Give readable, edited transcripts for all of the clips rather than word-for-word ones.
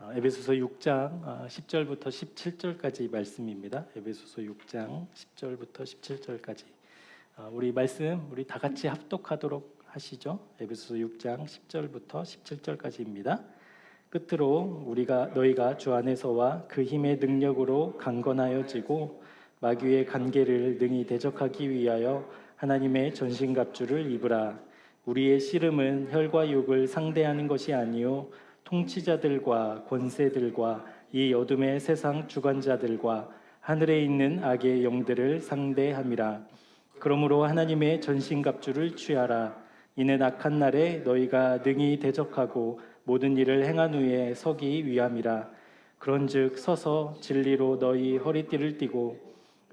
에베소서 6장 10절부터 17절까지 말씀입니다. 에베소서 6장 10절부터 17절까지 우리 말씀 우리 다 같이 합독하도록 하시죠. 에베소서 6장 10절부터 17절까지입니다. 끝으로 너희가 주 안에서와 그 힘의 능력으로 강건하여지고 마귀의 간계를 능히 대적하기 위하여 하나님의 전신갑주를 입으라. 우리의 씨름은 혈과 육을 상대하는 것이 아니요 통치자들과 권세들과 이 어둠의 세상 주관자들과 하늘에 있는 악의 영들을 상대함이라. 그러므로 하나님의 전신갑주를 취하라. 이는 악한 날에 너희가 능히 대적하고 모든 일을 행한 후에 서기 위함이라. 그런즉 서서 진리로 너희 허리띠를 띠고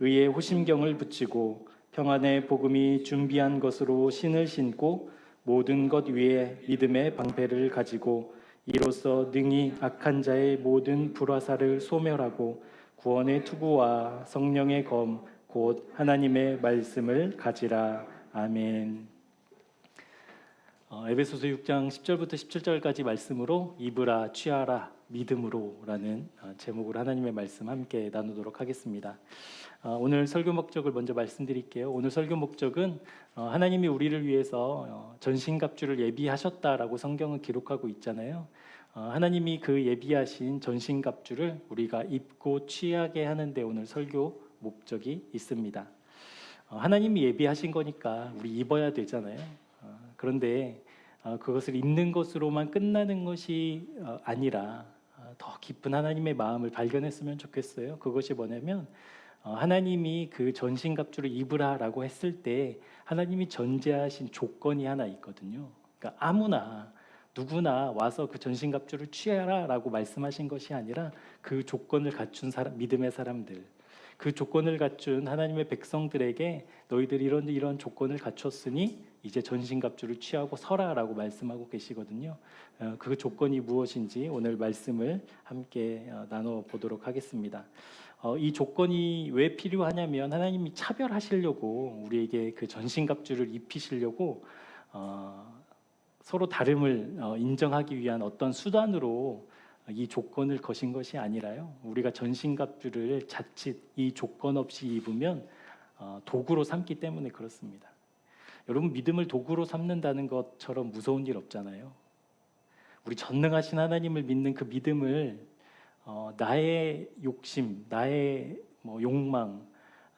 의의 호심경을 붙이고 평안의 복음이 준비한 것으로 신을 신고 모든 것 위에 믿음의 방패를 가지고 이로써 능히 악한 자의 모든 불화살을 소멸하고 구원의 투구와 성령의 검 곧 하나님의 말씀을 가지라. 아멘. 에베소서 6장 10절부터 17절까지 말씀으로 입으라 취하라 믿음으로라는 제목으로 하나님의 말씀 함께 나누도록 하겠습니다. 오늘 설교 목적을 먼저 말씀드릴게요. 오늘 설교 목적은 하나님이 우리를 위해서 전신갑주를 예비하셨다라고 성경은 기록하고 있잖아요. 하나님이 그 예비하신 전신갑주를 우리가 입고 취하게 하는데 오늘 설교 목적이 있습니다. 하나님이 예비하신 거니까 우리 입어야 되잖아요. 그런데 그것을 입는 것으로만 끝나는 것이 아니라 더 깊은 하나님의 마음을 발견했으면 좋겠어요. 그것이 뭐냐면 하나님이 그 전신갑주를 입으라라고 했을 때 하나님이 전제하신 조건이 하나 있거든요. 그러니까 아무나 누구나 와서 그 전신갑주를 취하라라고 말씀하신 것이 아니라 그 조건을 갖춘 믿음의 사람들, 그 조건을 갖춘 하나님의 백성들에게 너희들이 이런 조건을 갖췄으니 이제 전신갑주를 취하고 서라라고 말씀하고 계시거든요. 그 조건이 무엇인지 오늘 말씀을 함께 나눠보도록 하겠습니다. 이 조건이 왜 필요하냐면 하나님이 차별하시려고 우리에게 그 전신갑주를 입히시려고 서로 다름을 인정하기 위한 어떤 수단으로 이 조건을 거신 것이 아니라요. 우리가 전신갑주를 자칫 이 조건 없이 입으면 도구로 삼기 때문에 그렇습니다. 여러분, 믿음을 도구로 삼는다는 것처럼 무서운 일 없잖아요. 우리 전능하신 하나님을 믿는 그 믿음을 나의 욕심, 나의 욕망,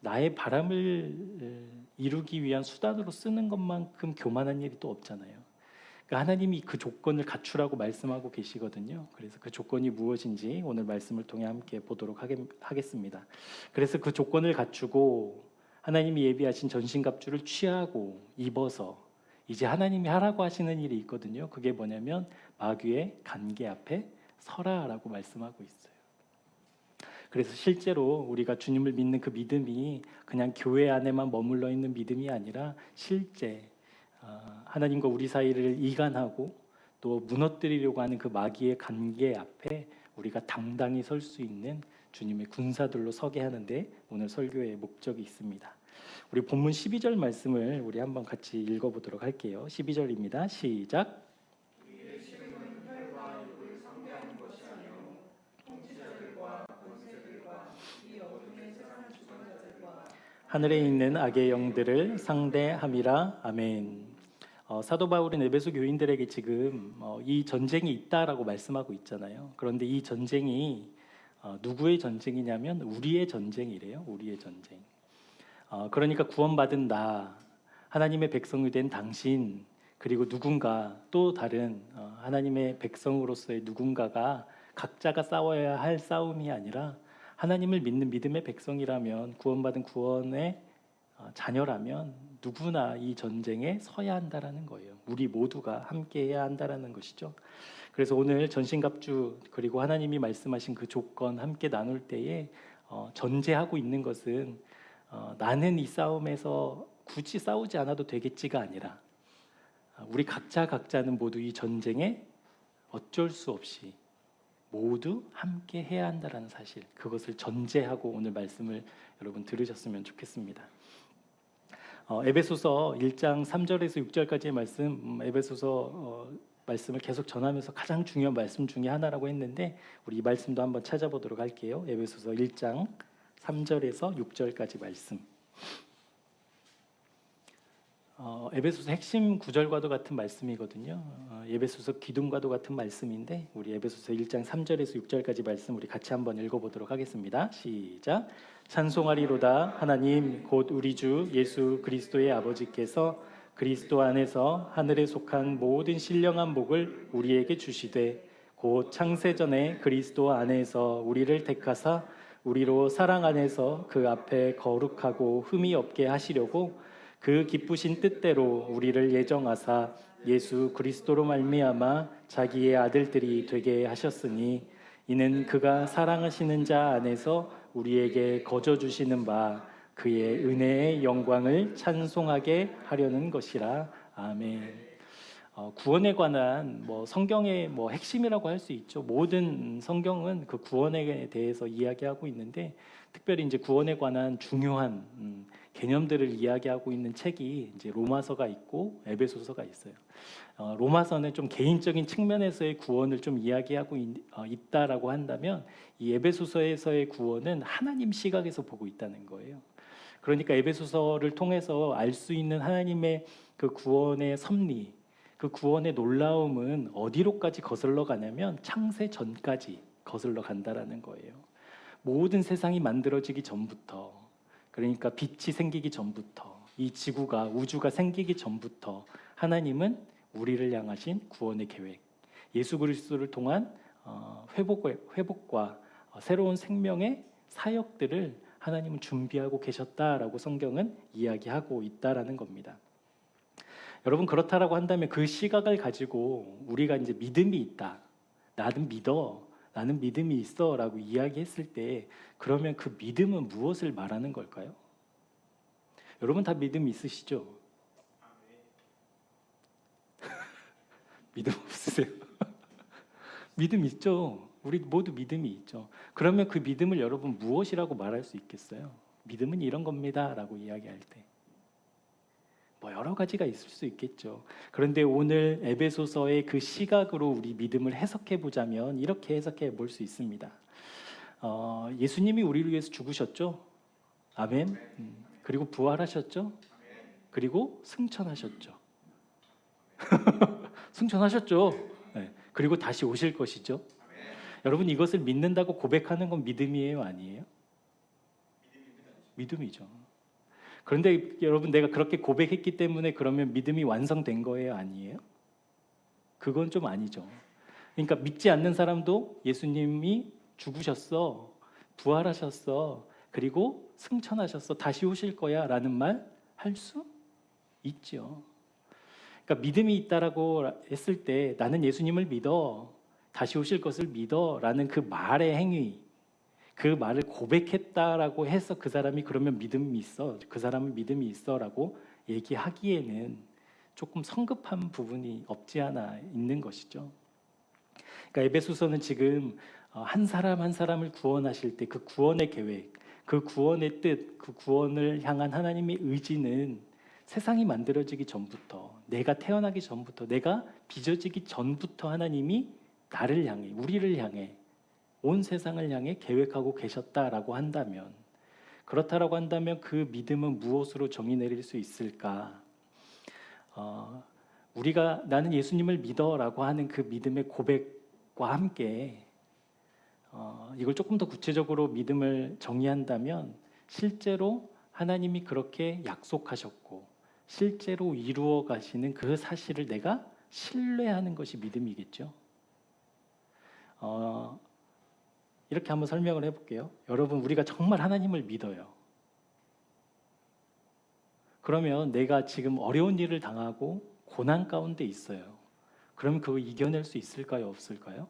나의 바람을 이루기 위한 수단으로 쓰는 것만큼 교만한 일이 또 없잖아요. 그러니까 하나님이 그 조건을 갖추라고 말씀하고 계시거든요. 그래서 그 조건이 무엇인지 오늘 말씀을 통해 함께 보도록 하겠습니다. 그래서 그 조건을 갖추고 하나님이 예비하신 전신갑주를 취하고 입어서 이제 하나님이 하라고 하시는 일이 있거든요. 그게 뭐냐면 마귀의 간계 앞에 서라라고 말씀하고 있어요. 그래서 실제로 우리가 주님을 믿는 그 믿음이 그냥 교회 안에만 머물러 있는 믿음이 아니라 실제 하나님과 우리 사이를 이간하고 또 무너뜨리려고 하는 그 마귀의 간계 앞에 우리가 당당히 설 수 있는 주님의 군사들로 서게 하는데 오늘 설교의 목적이 있습니다. 우리 본문 12절 말씀을 우리 한번 같이 읽어보도록 할게요. 12절입니다. 시작. 하늘에 있는 악의 영들을 상대함이라. 아멘. 사도 바울은 에베소 교인들에게 지금 이 전쟁이 있다라고 말씀하고 있잖아요. 그런데 이 전쟁이 누구의 전쟁이냐면 우리의 전쟁이래요. 우리의 전쟁. 그러니까 구원받은 나, 하나님의 백성이 된 당신, 그리고 누군가 또 다른 하나님의 백성으로서의 누군가가 각자가 싸워야 할 싸움이 아니라 하나님을 믿는 믿음의 백성이라면 구원받은 구원의 자녀라면 누구나 이 전쟁에 서야 한다라는 거예요. 우리 모두가 함께해야 한다라는 것이죠. 그래서 오늘 전신갑주 그리고 하나님이 말씀하신 그 조건 함께 나눌 때에 전제하고 있는 것은 나는 이 싸움에서 굳이 싸우지 않아도 되겠지가 아니라 우리 각자는 모두 이 전쟁에 어쩔 수 없이 모두 함께 해야 한다라는 사실, 그것을 전제하고 오늘 말씀을 여러분 들으셨으면 좋겠습니다. 에베소서 1장 3절에서 6절까지의 말씀, 에베소서 말씀을 계속 전하면서 가장 중요한 말씀 중에 하나라고 했는데 우리 이 말씀도 한번 찾아보도록 할게요. 에베소서 1장 3절에서 6절까지 말씀. 에베소서 핵심 구절과도 같은 말씀이거든요. 에베소서 기둥과도 같은 말씀인데 우리 에베소서 1장 3절에서 6절까지 말씀 우리 같이 한번 읽어보도록 하겠습니다. 시작. 찬송하리로다 하나님 곧 우리 주 예수 그리스도의 아버지께서 그리스도 안에서 하늘에 속한 모든 신령한 복을 우리에게 주시되 곧 창세전에 그리스도 안에서 우리를 택하사 우리로 사랑 안에서 그 앞에 거룩하고 흠이 없게 하시려고 그 기쁘신 뜻대로 우리를 예정하사 예수 그리스도로 말미암아 자기의 아들들이 되게 하셨으니 이는 그가 사랑하시는 자 안에서 우리에게 거저 주시는 바 그의 은혜의 영광을 찬송하게 하려는 것이라. 아멘. 구원에 관한 성경의 핵심이라고 할 수 있죠. 모든 성경은 그 구원에 대해서 이야기하고 있는데 특별히 이제 구원에 관한 중요한 개념들을 이야기하고 있는 책이 이제 로마서가 있고 에베소서가 있어요. 로마서는 좀 개인적인 측면에서의 구원을 좀 이야기하고 있다라고 한다면 이 에베소서에서의 구원은 하나님 시각에서 보고 있다는 거예요. 그러니까 에베소서를 통해서 알 수 있는 하나님의 그 구원의 섭리, 그 구원의 놀라움은 어디로까지 거슬러 가냐면 창세 전까지 거슬러 간다라는 거예요. 모든 세상이 만들어지기 전부터, 그러니까 빛이 생기기 전부터, 이 지구가 우주가 생기기 전부터 하나님은 우리를 향하신 구원의 계획, 예수 그리스도를 통한 회복과 새로운 생명의 사역들을 하나님은 준비하고 계셨다라고 성경은 이야기하고 있다라는 겁니다. 여러분 그렇다라고 한다면 그 시각을 가지고 우리가 이제 믿음이 있다, 나는 믿어, 나는 믿음이 있어라고 이야기했을 때 그러면 그 믿음은 무엇을 말하는 걸까요? 여러분 다 믿음 있으시죠? 믿음 없으세요? 믿음 있죠. 우리 모두 믿음이 있죠. 그러면 그 믿음을 여러분 무엇이라고 말할 수 있겠어요? 믿음은 이런 겁니다라고 이야기할 때 여러 가지가 있을 수 있겠죠. 그런데 오늘 에베소서의 그 시각으로 우리 믿음을 해석해 보자면 이렇게 해석해 볼 수 있습니다. 예수님이 우리를 위해서 죽으셨죠. 아멘. 그리고 부활하셨죠. 그리고 승천하셨죠. 승천하셨죠. 네. 그리고 다시 오실 것이죠. 여러분 이것을 믿는다고 고백하는 건 믿음이에요, 아니에요? 믿음이죠. 그런데 여러분 내가 그렇게 고백했기 때문에 그러면 믿음이 완성된 거예요, 아니에요? 그건 좀 아니죠. 그러니까 믿지 않는 사람도 예수님이 죽으셨어, 부활하셨어, 그리고 승천하셨어, 다시 오실 거야 라는 말 할 수 있죠. 그러니까 믿음이 있다라고 했을 때 나는 예수님을 믿어, 다시 오실 것을 믿어 라는 그 말의 행위, 그 말을 고백했다라고 해서 그 사람이 그러면 믿음이 있어, 그 사람은 믿음이 있어라고 얘기하기에는 조금 성급한 부분이 없지 않아 있는 것이죠. 그러니까 에베소서는 지금 한 사람 한 사람을 구원하실 때 그 구원의 계획, 그 구원의 뜻, 그 구원을 향한 하나님의 의지는 세상이 만들어지기 전부터, 내가 태어나기 전부터, 내가 빚어지기 전부터 하나님이 나를 향해, 우리를 향해, 온 세상을 향해 계획하고 계셨다라고 한다면, 그렇다라고 한다면 그 믿음은 무엇으로 정의 내릴 수 있을까? 우리가 나는 예수님을 믿어라고 하는 그 믿음의 고백과 함께 이걸 조금 더 구체적으로 믿음을 정의한다면 실제로 하나님이 그렇게 약속하셨고 실제로 이루어 가시는 그 사실을 내가 신뢰하는 것이 믿음이겠죠. 이렇게 한번 설명을 해볼게요. 여러분 우리가 정말 하나님을 믿어요. 그러면 내가 지금 어려운 일을 당하고 고난 가운데 있어요. 그럼 그거 이겨낼 수 있을까요? 없을까요?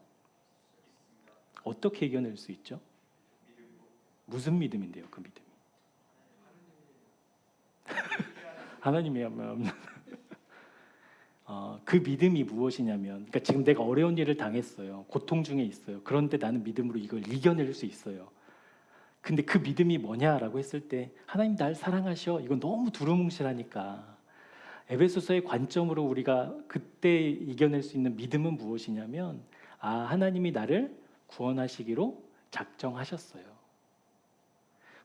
어떻게 이겨낼 수 있죠? 무슨 믿음인데요? 그 믿음이 하나님이야만 그 믿음이 무엇이냐면, 그러니까 지금 내가 어려운 일을 당했어요. 고통 중에 있어요. 그런데 나는 믿음으로 이걸 이겨낼 수 있어요. 근데 그 믿음이 뭐냐라고 했을 때 하나님 날 사랑하셔. 이건 너무 두루뭉실하니까 에베소서의 관점으로 우리가 그때 이겨낼 수 있는 믿음은 무엇이냐면 하나님이 나를 구원하시기로 작정하셨어요.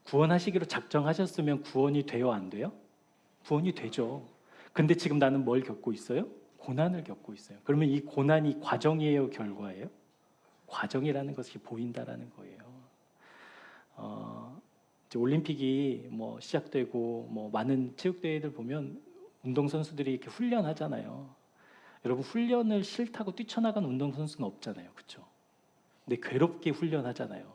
구원하시기로 작정하셨으면 구원이 돼요, 안 돼요? 구원이 되죠. 근데 지금 나는 뭘 겪고 있어요? 고난을 겪고 있어요. 그러면 이 고난이 과정이에요, 결과예요? 과정이라는 것이 보인다라는 거예요. 이제 올림픽이 뭐 시작되고 뭐 많은 체육대회들 보면 운동선수들이 이렇게 훈련하잖아요. 여러분, 훈련을 싫다고 뛰쳐나간 운동선수는 없잖아요, 그렇죠? 근데 괴롭게 훈련하잖아요.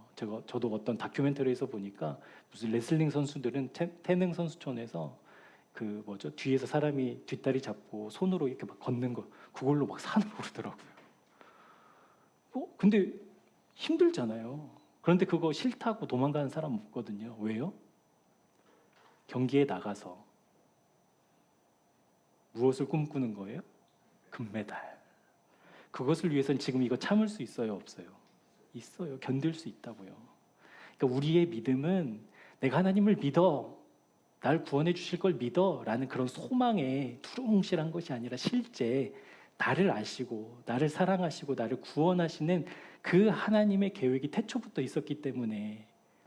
저도 어떤 다큐멘터리에서 보니까 무슨 레슬링 선수들은 태능 선수촌에서 그 뭐죠, 뒤에서 사람이 뒷다리 잡고 손으로 이렇게 막 걷는 거, 그걸로 막 산을 오르더라고요. 근데 힘들잖아요. 그런데 그거 싫다고 도망가는 사람 없거든요. 왜요? 경기에 나가서 무엇을 꿈꾸는 거예요? 금메달. 그것을 위해서는 지금 이거 참을 수 있어요, 없어요? 있어요. 견딜 수 있다고요. 그러니까 우리의 믿음은 내가 하나님을 믿어, 날 구원해 주실 걸 믿어 라는 그런 소망에 두루뭉실한 것이 아니라 실제 나를 아시고 나를 사랑하시고 나를 구원하시는 그 하나님의 계획이 태초부터 있었기 때문에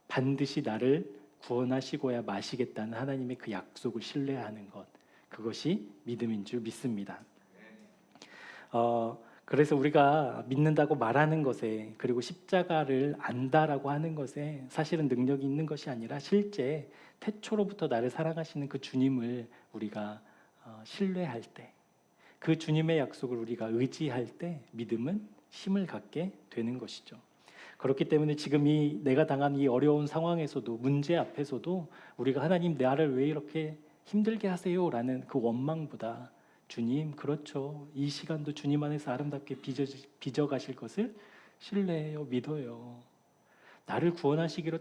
반드시 나를 구원하시고야 마시겠다는 하나님의 그 약속을 신뢰하는 것, 그것이 믿음인 줄 믿습니다. 그래서 우리가 믿는다고 말하는 것에, 그리고 십자가를 안다라고 하는 것에 사실은 능력이 있는 것이 아니라 실제 태초로부터 나를 사랑하시는 그 주님을 우리가 신뢰할 때, 그 주님의 약속을 우리가 의지할 때 믿음은 힘을 갖게 되는 것이죠. 그렇기 때문에 지금 내가 당한 이 어려운 상황에서도, 문제 앞에서도 우리가 하나님, 나를 왜 이렇게 힘들게 하세요? 라는 그 원망보다 주님, 그렇죠, 이 시간도 주님 안에서 아름답게 빚어가실 것을 신뢰해요, 믿어요. 나를 구원하시기로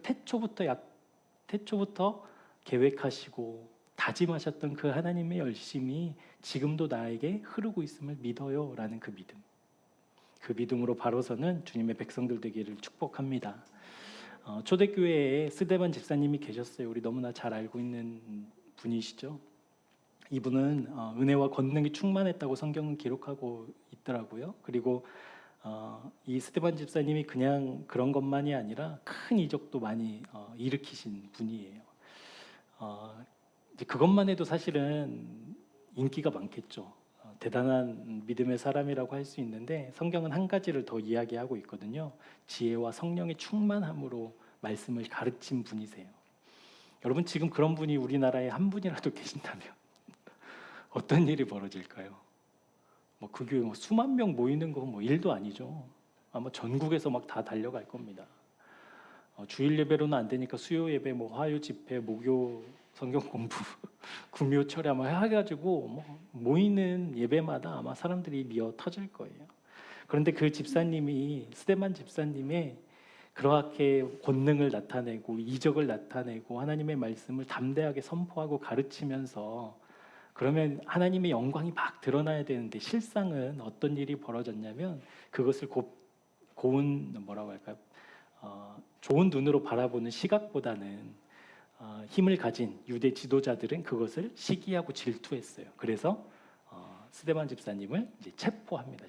태초부터 계획하시고 다짐하셨던 그 하나님의 열심이 지금도 나에게 흐르고 있음을 믿어요 라는 그 믿음, 그 믿음으로 바로서는 주님의 백성들 되기를 축복합니다. 초대교회에 스데반 집사님이 계셨어요. 우리 너무나 잘 알고 있는 분이시죠. 이분은 은혜와 권능이 충만했다고 성경은 기록하고 있더라고요. 그리고 이 스데반 집사님이 그냥 그런 것만이 아니라 큰 이적도 많이 일으키신 분이에요. 이제 그것만 해도 사실은 인기가 많겠죠. 대단한 믿음의 사람이라고 할 수 있는데 성경은 한 가지를 더 이야기하고 있거든요. 지혜와 성령의 충만함으로 말씀을 가르친 분이세요. 여러분, 지금 그런 분이 우리나라에 한 분이라도 계신다면 어떤 일이 벌어질까요? 그 교회 수만 명 모이는 거 일도 아니죠. 아마 전국에서 막 다 달려갈 겁니다. 주일 예배로는 안 되니까 수요 예배, 화요 집회, 목요 성경 공부, 금요 철야 해가지고 모이는 예배마다 아마 사람들이 미어 터질 거예요. 그런데 그 집사님이, 스데반 집사님의 그렇게 권능을 나타내고 이적을 나타내고 하나님의 말씀을 담대하게 선포하고 가르치면서, 그러면 하나님의 영광이 막 드러나야 되는데 실상은 어떤 일이 벌어졌냐면 그것을 좋은 눈으로 바라보는 시각보다는 힘을 가진 유대 지도자들은 그것을 시기하고 질투했어요. 그래서 스데반 집사님을 이제 체포합니다.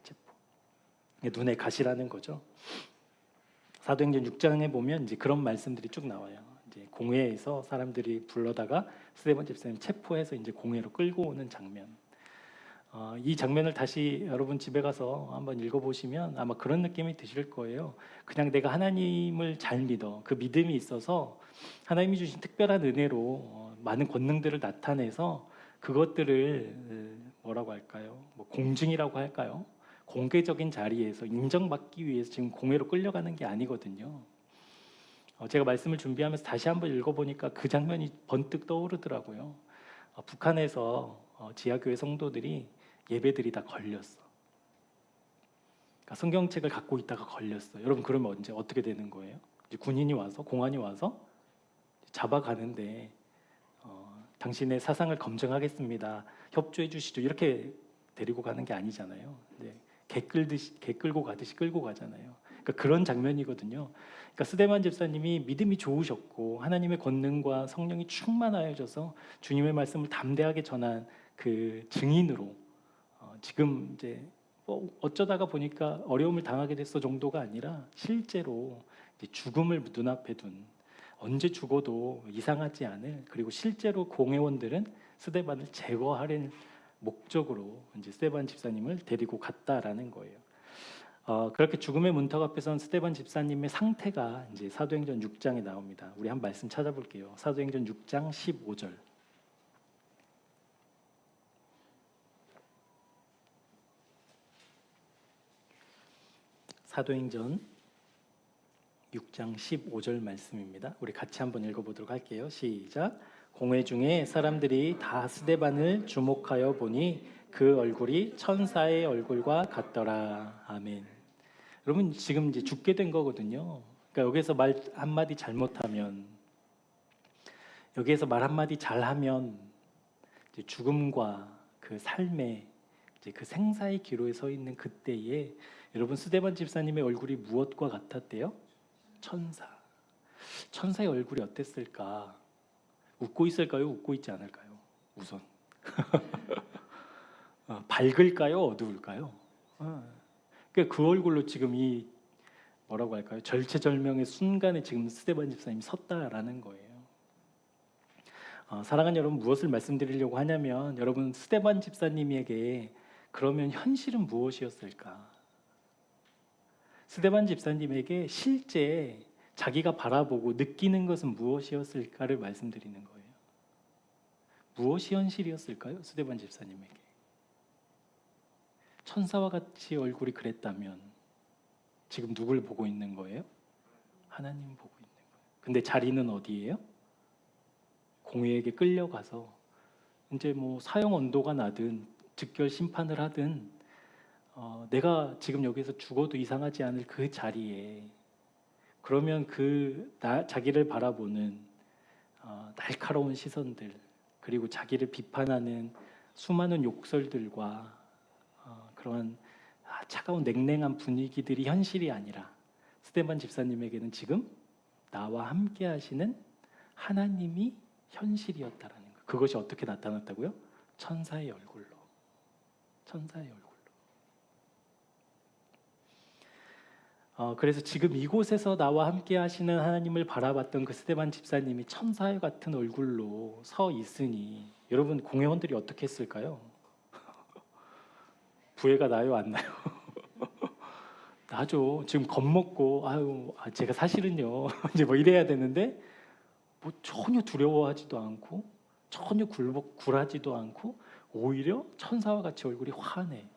눈에 가시라는 거죠. 사도행전 6장에 보면 이제 그런 말씀들이 쭉 나와요. 이제 공회에서 사람들이 불러다가 스데반 집사님 체포해서 이제 공회로 끌고 오는 장면. 이 장면을 다시 여러분 집에 가서 한번 읽어보시면 아마 그런 느낌이 드실 거예요. 그냥 내가 하나님을 잘 믿어, 그 믿음이 있어서 하나님이 주신 특별한 은혜로 많은 권능들을 나타내서 그것들을 뭐라고 할까요? 공증이라고 할까요? 공개적인 자리에서 인정받기 위해서 지금 공회로 끌려가는 게 아니거든요. 제가 말씀을 준비하면서 다시 한번 읽어보니까 그 장면이 번뜩 떠오르더라고요. 북한에서 지하교회 성도들이 예배들이 다 걸렸어. 그러니까 성경책을 갖고 있다가 걸렸어. 여러분, 그러면 어떻게 되는 거예요? 이제 군인이 와서, 공안이 와서 잡아가는데 당신의 사상을 검증하겠습니다, 협조해 주시죠, 이렇게 데리고 가는 게 아니잖아요. 개 끌고 가듯이 끌고 가잖아요. 그러니까 그런 장면이거든요. 그러니까 스데반 집사님이 믿음이 좋으셨고 하나님의 권능과 성령이 충만하여져서 주님의 말씀을 담대하게 전한 그 증인으로 지금 이제 어쩌다가 보니까 어려움을 당하게 됐어 정도가 아니라 실제로 이제 죽음을 눈앞에 둔 언제 죽어도 이상하지 않을, 그리고 실제로 공회원들은 스데반을 제거하려는 목적으로 이제 스데반 집사님을 데리고 갔다라는 거예요. 그렇게 죽음의 문턱 앞에 선 스데반 집사님의 상태가 이제 사도행전 6장에 나옵니다. 우리 한 말씀 찾아볼게요. 사도행전 6장 15절. 사도행전 6장 15절 말씀입니다. 우리 같이 한번 읽어보도록 할게요. 시작. 공회 중에 사람들이 다 스데반을 주목하여 보니 그 얼굴이 천사의 얼굴과 같더라. 아멘. 여러분 지금 이제 죽게 된 거거든요. 그러니까 여기서 말 한마디 잘못하면, 여기에서 말 한마디 잘하면 이제 죽음과 그 삶의 이제 그 생사의 기로에 서 있는 그때에 여러분 스데반 집사님의 얼굴이 무엇과 같았대요? 천사. 천사의 얼굴이 어땠을까? 웃고 있을까요? 웃고 있지 않을까요? 우선 밝을까요? 어두울까요? 그러니까 그 얼굴로 지금 이 뭐라고 할까요? 절체절명의 순간에 지금 스데반 집사님이 섰다라는 거예요. 사랑하는 여러분, 무엇을 말씀드리려고 하냐면, 여러분 스데반 집사님에게 그러면 현실은 무엇이었을까? 스데반 집사님에게 실제 자기가 바라보고 느끼는 것은 무엇이었을까를 말씀드리는 거예요. 무엇이 현실이었을까요? 스데반 집사님에게. 천사와 같이 얼굴이 그랬다면 지금 누굴 보고 있는 거예요? 하나님 보고 있는 거예요. 근데 자리는 어디예요? 공회에게 끌려가서 이제 뭐 사형 언도가 나든 즉결 심판을 하든 내가 지금 여기서 죽어도 이상하지 않을 그 자리에, 그러면 자기를 바라보는 날카로운 시선들, 그리고 자기를 비판하는 수많은 욕설들과 그러한 차가운 냉랭한 분위기들이 현실이 아니라 스데반 집사님에게는 지금 나와 함께 하시는 하나님이 현실이었다라는 거예요. 그것이 어떻게 나타났다고요? 천사의 얼굴로. 천사의 얼굴로. 그래서 지금 이곳에서 나와 함께 하시는 하나님을 바라봤던 그 스데반 집사님이 천사의 같은 얼굴로 서 있으니 여러분 공회원들이 어떻게 했을까요? 부해가 나요, 안 나요? 나죠. 지금 겁먹고 제가 사실은요 이제 뭐 이래야 되는데 뭐 전혀 두려워하지도 않고 전혀 굴하지도 않고 오히려 천사와 같이 얼굴이 환해.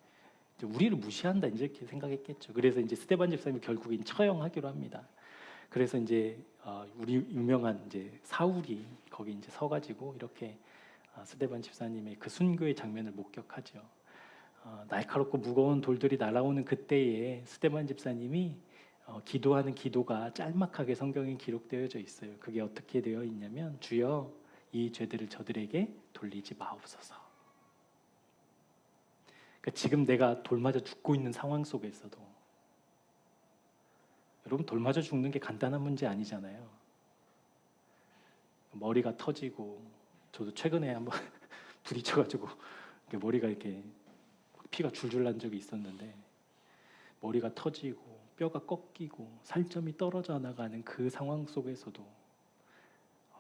우리를 무시한다 이렇게 생각했겠죠. 그래서 이제 스데반 집사님이 결국엔 처형하기로 합니다. 그래서 이제 우리 유명한 이제 사울이 거기 이제 서가지고 이렇게 스데반 집사님의 그 순교의 장면을 목격하죠. 날카롭고 무거운 돌들이 날아오는 그때에 스데반 집사님이 기도하는 기도가 짤막하게 성경에 기록되어져 있어요. 그게 어떻게 되어 있냐면, 주여 이 죄들을 저들에게 돌리지 마옵소서. 그러니까 지금 내가 돌 맞아 죽고 있는 상황 속에서도, 여러분 돌 맞아 죽는 게 간단한 문제 아니잖아요. 머리가 터지고, 저도 최근에 한번 부딪혀가지고 머리가 이렇게 피가 줄줄 난 적이 있었는데, 머리가 터지고 뼈가 꺾이고 살점이 떨어져 나가는 그 상황 속에서도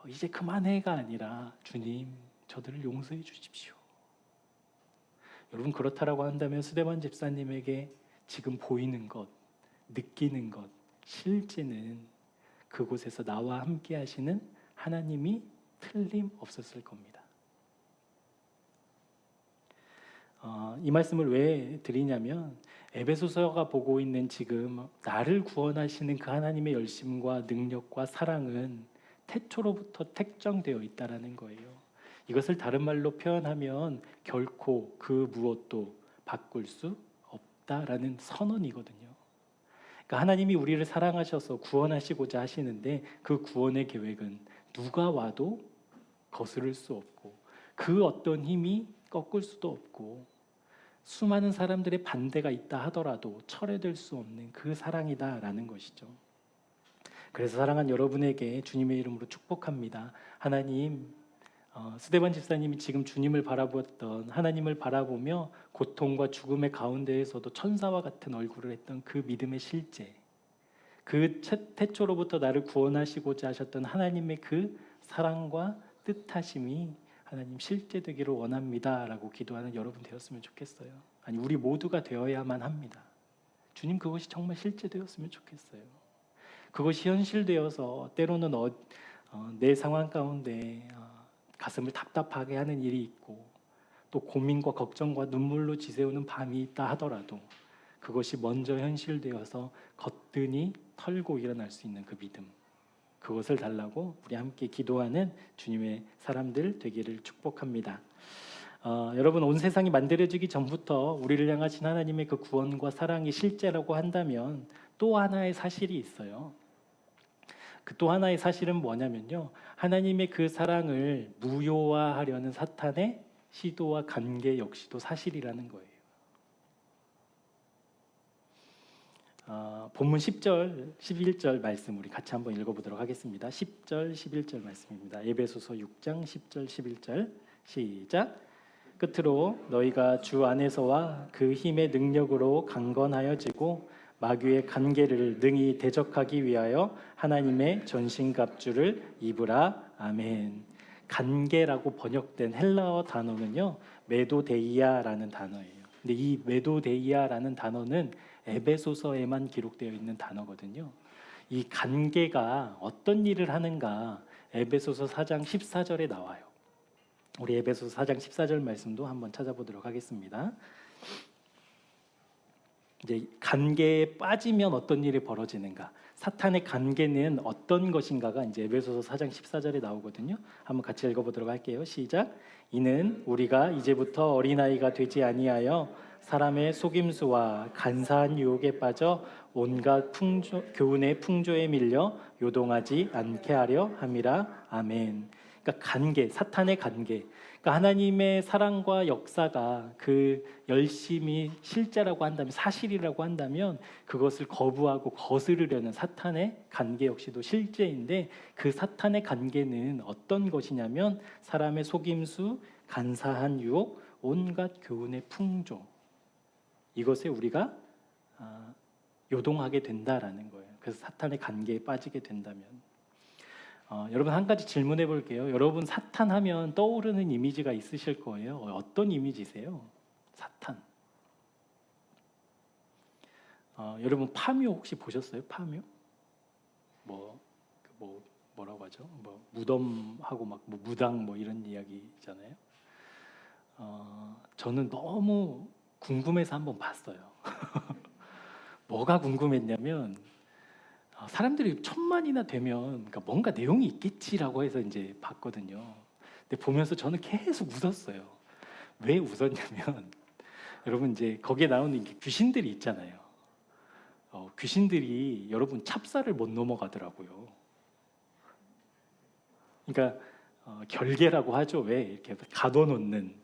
이제 그만해가 아니라 주님 저들을 용서해 주십시오. 여러분 그렇다라고 한다면 스데반 집사님에게 지금 보이는 것, 느끼는 것, 실제는 그곳에서 나와 함께 하시는 하나님이 틀림없었을 겁니다. 이 말씀을 왜 드리냐면, 에베소서가 보고 있는 지금 나를 구원하시는 그 하나님의 열심과 능력과 사랑은 태초로부터 택정되어 있다라는 거예요. 이것을 다른 말로 표현하면 결코 그 무엇도 바꿀 수 없다라는 선언이거든요. 그러니까 하나님이 우리를 사랑하셔서 구원하시고자 하시는데 그 구원의 계획은 누가 와도 거스를 수 없고 그 어떤 힘이 꺾을 수도 없고 수많은 사람들의 반대가 있다 하더라도 철회될 수 없는 그 사랑이다라는 것이죠. 그래서 사랑하는 여러분에게 주님의 이름으로 축복합니다. 하나님 스데반 집사님이 지금 주님을 바라보았던 하나님을 바라보며 고통과 죽음의 가운데에서도 천사와 같은 얼굴을 했던 그 믿음의 실제, 그 태초로부터 나를 구원하시고자 하셨던 하나님의 그 사랑과 뜻하심이 하나님 실제되기를 원합니다라고 기도하는 여러분 되었으면 좋겠어요. 아니, 우리 모두가 되어야만 합니다. 주님, 그것이 정말 실제되었으면 좋겠어요. 그것이 현실되어서 때로는 내 상황 가운데 가슴을 답답하게 하는 일이 있고 또 고민과 걱정과 눈물로 지새우는 밤이 있다 하더라도 그것이 먼저 현실되어서 거뜬히 털고 일어날 수 있는 그 믿음, 그것을 달라고 우리 함께 기도하는 주님의 사람들 되기를 축복합니다. 여러분, 온 세상이 만들어지기 전부터 우리를 향하신 하나님의 그 구원과 사랑이 실제라고 한다면 또 하나의 사실이 있어요. 그 또 하나의 사실은 뭐냐면요, 하나님의 그 사랑을 무효화하려는 사탄의 시도와 관계 역시도 사실이라는 거예요. 본문 10절, 11절 말씀 우리 같이 한번 읽어보도록 하겠습니다. 10절, 11절 말씀입니다. 에베소서 6장 10절, 11절 시작. 끝으로 너희가 주 안에서와 그 힘의 능력으로 강건하여지고 마귀의 관계를 능히 대적하기 위하여 하나님의 전신갑주를 입으라. 아멘. 관계라고 번역된 헬라어 단어는요, 메도데이아라는 단어예요. 근데 이 메도데이아라는 단어는 에베소서에만 기록되어 있는 단어거든요. 이 관계가 어떤 일을 하는가 에베소서 4장 14절에 나와요. 우리 에베소서 4장 14절 말씀도 한번 찾아보도록 하겠습니다. 이제 관계에 빠지면 어떤 일이 벌어지는가, 사탄의 관계는 어떤 것인가가 이제 에베소서 4장 14절에 나오거든요. 한번 같이 읽어보도록 할게요. 시작. 이는 우리가 이제부터 어린아이가 되지 아니하여 사람의 속임수와 간사한 유혹에 빠져 온갖 교훈의 풍조에 밀려 요동하지 않게 하려 함이라. 아멘. 그러니까 관계, 사탄의 관계, 그러니까 하나님의 사랑과 역사가 그 열심히 실제라고 한다면, 사실이라고 한다면 그것을 거부하고 거스르려는 사탄의 관계 역시도 실제인데, 그 사탄의 관계는 어떤 것이냐면 사람의 속임수, 간사한 유혹, 온갖 교훈의 풍조, 이것에 우리가 요동하게 된다라는 거예요. 그래서 사탄의 관계에 빠지게 된다면, 여러분 한 가지 질문해 볼게요. 여러분 사탄 하면 떠오르는 이미지가 있으실 거예요. 어떤 이미지세요? 사탄. 여러분 파묘 혹시 보셨어요? 파묘? 뭐라고 하죠? 무덤하고 막 무당 이런 이야기 있잖아요. 저는 너무 궁금해서 한번 봤어요. 뭐가 궁금했냐면, 사람들이 1000만이나 되면 그러니까 뭔가 내용이 있겠지라고 해서 이제 봤거든요. 근데 보면서 저는 계속 웃었어요. 왜 웃었냐면 여러분, 이제 거기에 나오는 귀신들이 있잖아요. 귀신들이 여러분 찹쌀을 못 넘어가더라고요. 그러니까 결계라고 하죠. 왜 이렇게 가둬놓는,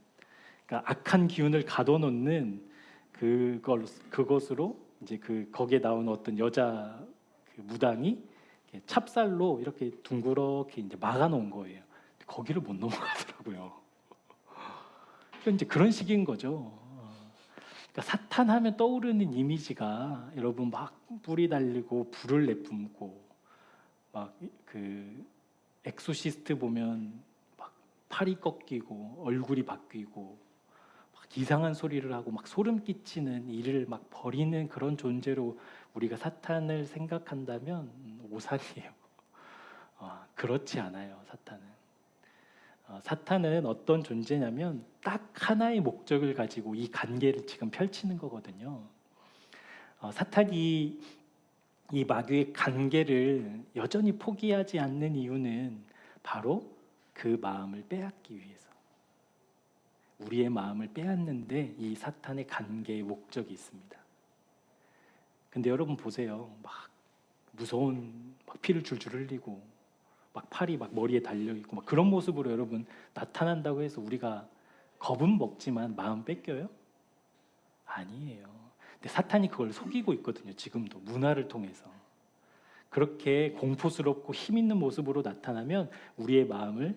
그러니까 악한 기운을 가둬놓는 그것으로 이제 거기에 나오는 어떤 여자 무당이 찹쌀로 이렇게 둥그렇게 이제 막아놓은 거예요. 거기를 못 넘어가더라고요. 그러니까 이제 그런 식인 거죠. 그러니까 사탄하면 떠오르는 이미지가 여러분 막 뿔이 달리고 불을 내뿜고, 막 엑소시스트 보면 막 팔이 꺾이고 얼굴이 바뀌고 막 이상한 소리를 하고 막 소름 끼치는 일을 막 벌이는 그런 존재로 우리가 사탄을 생각한다면 오산이에요. 그렇지 않아요. 사탄은 어떤 존재냐면 딱 하나의 목적을 가지고 이 관계를 지금 펼치는 거거든요. 사탄이 이 마귀의 관계를 여전히 포기하지 않는 이유는 바로 그 마음을 빼앗기 위해서. 우리의 마음을 빼앗는데 이 사탄의 관계의 목적이 있습니다. 근데 여러분 보세요. 막 무서운 피를 줄줄 흘리고 막 팔이 막 머리에 달려 있고 막 그런 모습으로 여러분 나타난다고 해서 우리가 겁은 먹지만 마음 뺏겨요? 아니에요. 근데 사탄이 그걸 속이고 있거든요. 지금도 문화를 통해서. 그렇게 공포스럽고 힘 있는 모습으로 나타나면 우리의 마음을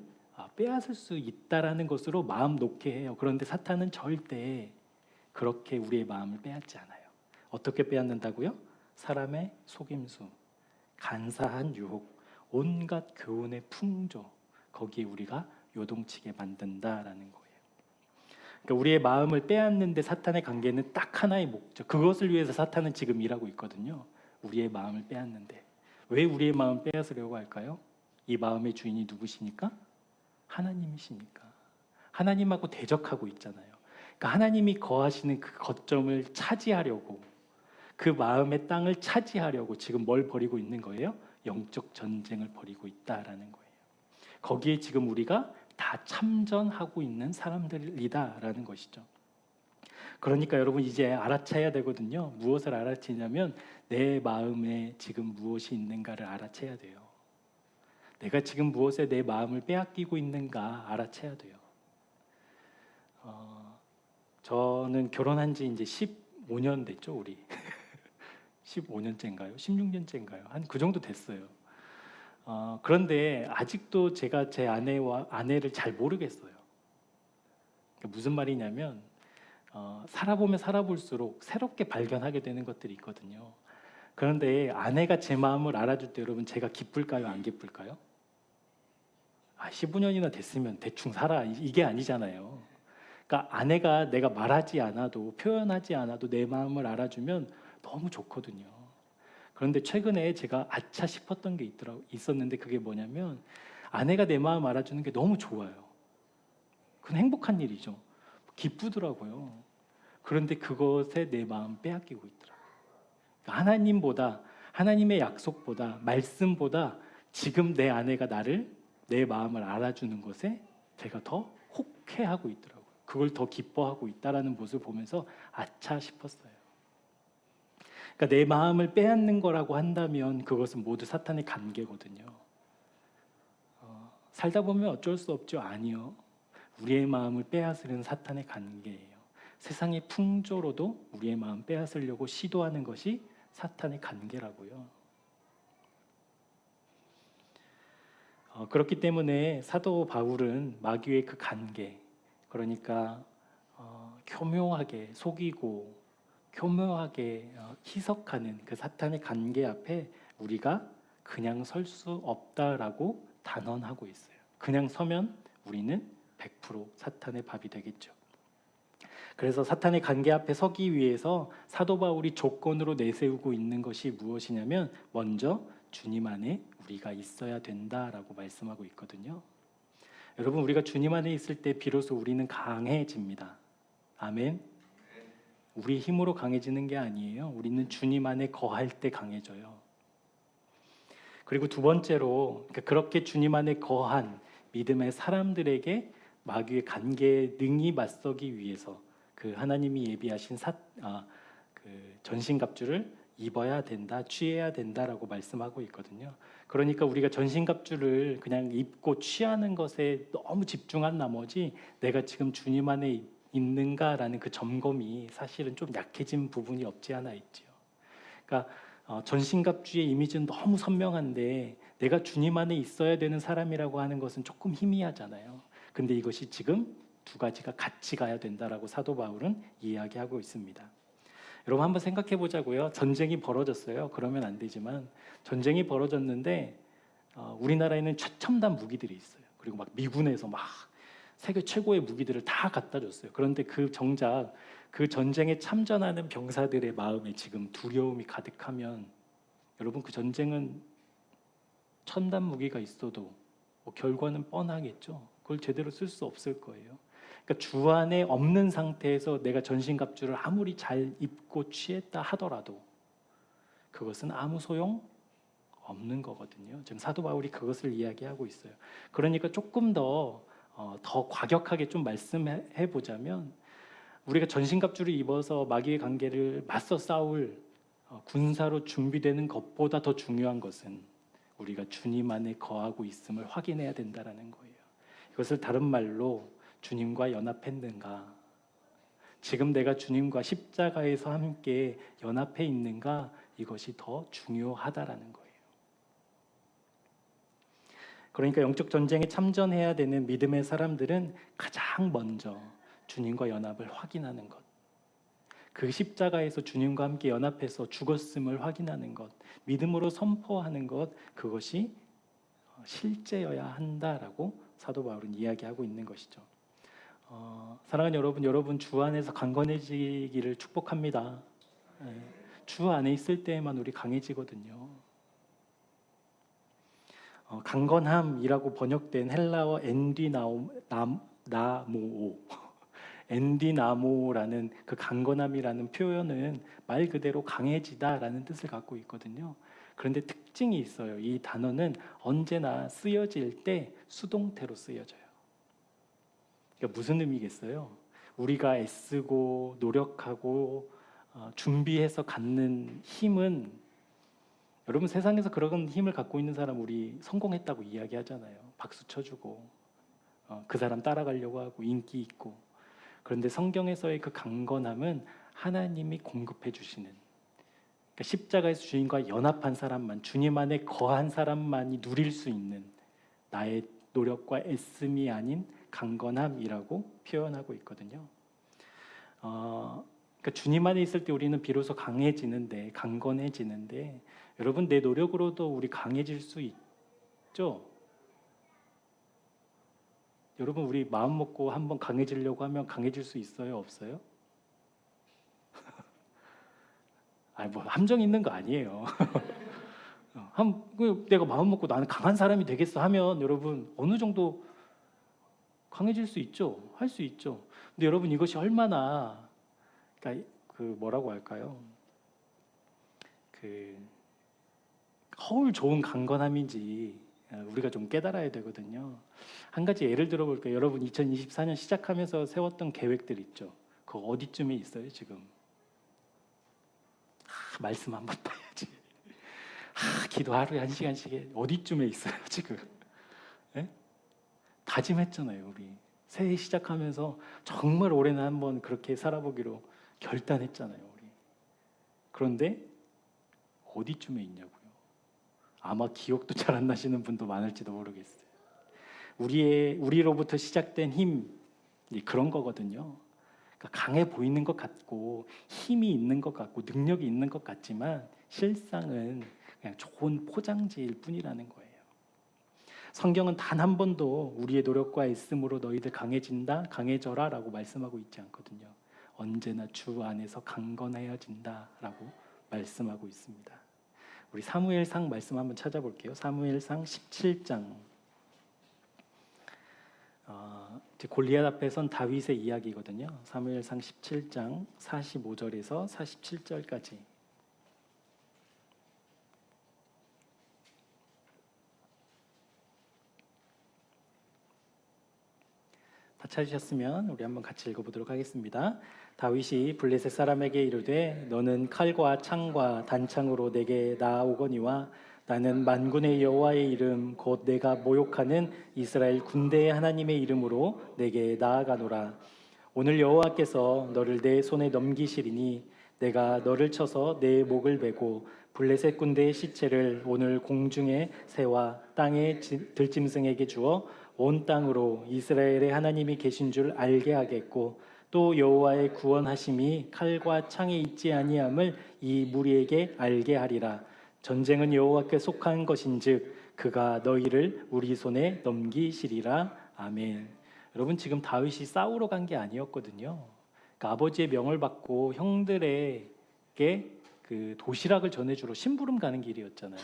빼앗을 수 있다라는 것으로 마음 놓게 해요. 그런데 사탄은 절대 그렇게 우리의 마음을 빼앗지 않아요. 어떻게 빼앗는다고요? 사람의 속임수, 간사한 유혹, 온갖 교훈의 풍조, 거기에 우리가 요동치게 만든다라는 거예요. 그러니까 우리의 마음을 빼앗는데 사탄의 관계는 딱 하나의 목적, 그것을 위해서 사탄은 지금 일하고 있거든요. 우리의 마음을 빼앗는데. 왜 우리의 마음을 빼앗으려고 할까요? 이 마음의 주인이 누구시니까? 하나님이시니까. 하나님하고 대적하고 있잖아요. 그러니까 하나님이 거하시는 그 거점을 차지하려고, 그 마음의 땅을 차지하려고 지금 뭘 벌이고 있는 거예요? 영적 전쟁을 벌이고 있다라는 거예요. 거기에 지금 우리가 다 참전하고 있는 사람들이다라는 것이죠. 그러니까 여러분 이제 알아차야 되거든요. 무엇을 알아채냐면 내 마음에 지금 무엇이 있는가를 알아채야 돼요. 내가 지금 무엇에 내 마음을 빼앗기고 있는가 알아채야 돼요. 저는 결혼한 지 이제 15년 됐죠, 우리. 15년째인가요? 16년째인가요? 한 그 정도 됐어요. 그런데 아직도 제가 제 아내를 잘 모르겠어요. 그러니까 무슨 말이냐면 살아보면 살아볼수록 새롭게 발견하게 되는 것들이 있거든요. 그런데 아내가 제 마음을 알아줄 때 여러분 제가 기쁠까요? 안 기쁠까요? 15년이나 됐으면 대충 살아 이게 아니잖아요. 그러니까 아내가 내가 말하지 않아도 표현하지 않아도 내 마음을 알아주면 너무 좋거든요. 그런데 최근에 제가 아차 싶었던 게 있었는데 그게 뭐냐면 아내가 내 마음 알아주는 게 너무 좋아요. 그건 행복한 일이죠. 기쁘더라고요. 그런데 그것에 내 마음 빼앗기고 있더라고요. 그러니까 하나님보다, 하나님의 약속보다, 말씀보다 지금 내 아내가 내 마음을 알아주는 것에 제가 더 혹해하고 있더라고요. 그걸 더 기뻐하고 있다라는 모습을 보면서 아차 싶었어요. 그러니까 내 마음을 빼앗는 거라고 한다면 그것은 모두 사탄의 관계거든요. 살다 보면 어쩔 수 없죠. 아니요. 우리의 마음을 빼앗으려는 사탄의 관계예요. 세상의 풍조로도 우리의 마음 빼앗으려고 시도하는 것이 사탄의 관계라고요. 그렇기 때문에 사도 바울은 마귀의 그 관계, 그러니까 교묘하게 속이고 교묘하게 희석하는 그 사탄의 관계 앞에 우리가 그냥 설 수 없다라고 단언하고 있어요. 그냥 서면 우리는 100% 사탄의 밥이 되겠죠. 그래서 사탄의 관계 앞에 서기 위해서 사도 바울이 조건으로 내세우고 있는 것이 무엇이냐면 먼저 주님 안에 우리가 있어야 된다라고 말씀하고 있거든요. 여러분 우리가 주님 안에 있을 때 비로소 우리는 강해집니다. 아멘. 우리 힘으로 강해지는 게 아니에요. 우리는 주님 안에 거할 때 강해져요. 그리고 두 번째로 그렇게 주님 안에 거한 믿음의 사람들에게 마귀의 관계에 능히 맞서기 위해서 그 하나님이 예비하신 그 전신갑주를 입어야 된다, 취해야 된다라고 말씀하고 있거든요. 그러니까 우리가 전신갑주를 그냥 입고 취하는 것에 너무 집중한 나머지 내가 지금 주님 안에 있는가라는 그 점검이 사실은 좀 약해진 부분이 없지 않아 있죠. 그러니까 전신갑주의 이미지는 너무 선명한데 내가 주님 안에 있어야 되는 사람이라고 하는 것은 조금 희미하잖아요. 근데 이것이 지금 두 가지가 같이 가야 된다라고 사도 바울은 이야기하고 있습니다. 여러분 한번 생각해 보자고요. 전쟁이 벌어졌어요. 그러면 안 되지만 전쟁이 벌어졌는데 우리나라에는 최첨단 무기들이 있어요. 그리고 막 미군에서 막 세계 최고의 무기들을 다 갖다 줬어요. 그런데 정작 그 전쟁에 참전하는 병사들의 마음에 지금 두려움이 가득하면 여러분 그 전쟁은 첨단 무기가 있어도 결과는 뻔하겠죠. 그걸 제대로 쓸 수 없을 거예요. 그러니까 주 안에 없는 상태에서 내가 전신갑주를 아무리 잘 입고 취했다 하더라도 그것은 아무 소용 없는 거거든요. 지금 사도 바울이 그것을 이야기하고 있어요. 그러니까 조금 더 과격하게 좀 말씀해 보자면 우리가 전신갑주를 입어서 마귀의 관계를 맞서 싸울 군사로 준비되는 것보다 더 중요한 것은 우리가 주님 안에 거하고 있음을 확인해야 된다라는 거예요. 이것을 다른 말로 주님과 연합했는가? 지금 내가 주님과 십자가에서 함께 연합해 있는가? 이것이 더 중요하다라는 거예요. 그러니까 영적 전쟁에 참전해야 되는 믿음의 사람들은 가장 먼저 주님과 연합을 확인하는 것, 그 십자가에서 주님과 함께 연합해서 죽었음을 확인하는 것, 믿음으로 선포하는 것, 그것이 실제여야 한다라고 사도 바울은 이야기하고 있는 것이죠. 사랑하는 여러분, 여러분 주 안에서 강건해지기를 축복합니다. 주 안에 있을 때에만 우리 강해지거든요. 강건함이라고 번역된 헬라어 엔디나모오 엔디나모라는 그 강건함이라는 표현은 말 그대로 강해지다라는 뜻을 갖고 있거든요. 그런데 특징이 있어요. 이 단어는 언제나 쓰여질 때 수동태로 쓰여져요. 그러니까 무슨 의미겠어요? 우리가 애쓰고 노력하고 준비해서 갖는 힘은, 여러분 세상에서 그런 힘을 갖고 있는 사람 우리 성공했다고 이야기하잖아요. 박수 쳐주고 그 사람 따라가려고 하고 인기 있고. 그런데 성경에서의 그 강건함은 하나님이 공급해 주시는, 그러니까 십자가에서 주님과 연합한 사람만, 주님 안에 거한 사람만이 누릴 수 있는 나의 노력과 애씀이 아닌 강건함이라고 표현하고 있거든요. 그러니까 주님 안에 있을 때 우리는 비로소 강해지는데, 강건해지는데, 여러분 내 노력으로도 우리 강해질 수 있죠? 여러분 우리 마음 먹고 한번 강해지려고 하면 강해질 수 있어요? 없어요? 뭐 함정 있는 거 아니에요. 내가 마음 먹고 나는 강한 사람이 되겠어 하면 여러분 어느 정도 강해질 수 있죠. 할 수 있죠. 근데 여러분 이것이 얼마나, 그러니까 그 뭐라고 할까요? 그 허울 좋은 강건함인지 우리가 좀 깨달아야 되거든요. 한 가지 예를 들어볼게요. 여러분 2024년 시작하면서 세웠던 계획들 있죠. 그거 어디쯤에 있어요 지금? 말씀 한번 봐야지. 기도 하루에 1시간씩 해. 어디쯤에 있어요 지금? 네? 다짐했잖아요. 우리 새해 시작하면서 정말 올해는 한번 그렇게 살아보기로 결단했잖아요. 우리. 그런데 어디쯤에 있냐고요. 아마 기억도 잘 안 나시는 분도 많을지도 모르겠어요. 우리로부터 시작된 힘, 그런 거거든요. 그러니까 강해 보이는 것 같고 힘이 있는 것 같고 능력이 있는 것 같지만 실상은 그냥 좋은 포장지일 뿐이라는 거예요. 성경은 단 한 번도 우리의 노력과 애씀으로 너희들 강해진다, 강해져라 라고 말씀하고 있지 않거든요. 언제나 주 안에서 강건해야진다라고 말씀하고 있습니다. 우리 사무엘상 말씀 한번 찾아볼게요. 사무엘상 17장. 골리앗 앞에 선 다윗의 이야기거든요. 사무엘상 17장 45절에서 47절까지. 다 찾으셨으면 우리 한번 같이 읽어보도록 하겠습니다. 다윗이 블레셋 사람에게 이르되 너는 칼과 창과 단창으로 내게 나아오거니와 나는 만군의 여호와의 이름 곧 내가 모욕하는 이스라엘 군대의 하나님의 이름으로 내게 나아가노라. 오늘 여호와께서 너를 내 손에 넘기시리니 내가 너를 쳐서 내 목을 베고 블레셋 군대의 시체를 오늘 공중의 새와 땅의 들짐승에게 주어 온 땅으로 이스라엘의 하나님이 계신 줄 알게 하겠고 또 여호와의 구원하심이 칼과 창에 있지 아니함을 이 무리에게 알게 하리라. 전쟁은 여호와께 속한 것인즉 그가 너희를 우리 손에 넘기시리라. 아멘. 여러분 지금 다윗이 싸우러 간 게 아니었거든요. 그러니까 아버지의 명을 받고 형들에게 그 도시락을 전해주러 심부름 가는 길이었잖아요.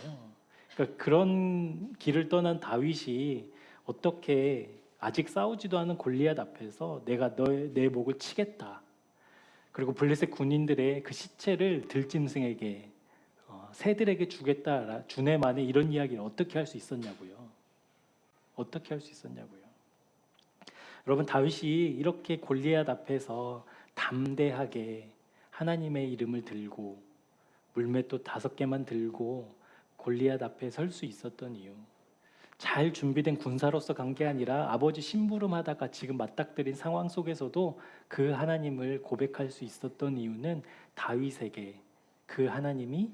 그러니까 그런 길을 떠난 다윗이 어떻게 아직 싸우지도 않은 골리앗 앞에서 내가 내 목을 치겠다. 그리고 블레셋 군인들의 그 시체를 들짐승에게 새들에게 주겠다. 주내 만에 이런 이야기를 어떻게 할 수 있었냐고요. 어떻게 할 수 있었냐고요. 여러분 다윗이 이렇게 골리앗 앞에서 담대하게 하나님의 이름을 들고 물맷돌 5개만 들고 골리앗 앞에 설 수 있었던 이유, 잘 준비된 군사로서 간 게 아니라 아버지 심부름하다가 지금 맞닥뜨린 상황 속에서도 그 하나님을 고백할 수 있었던 이유는 다윗에게 그 하나님이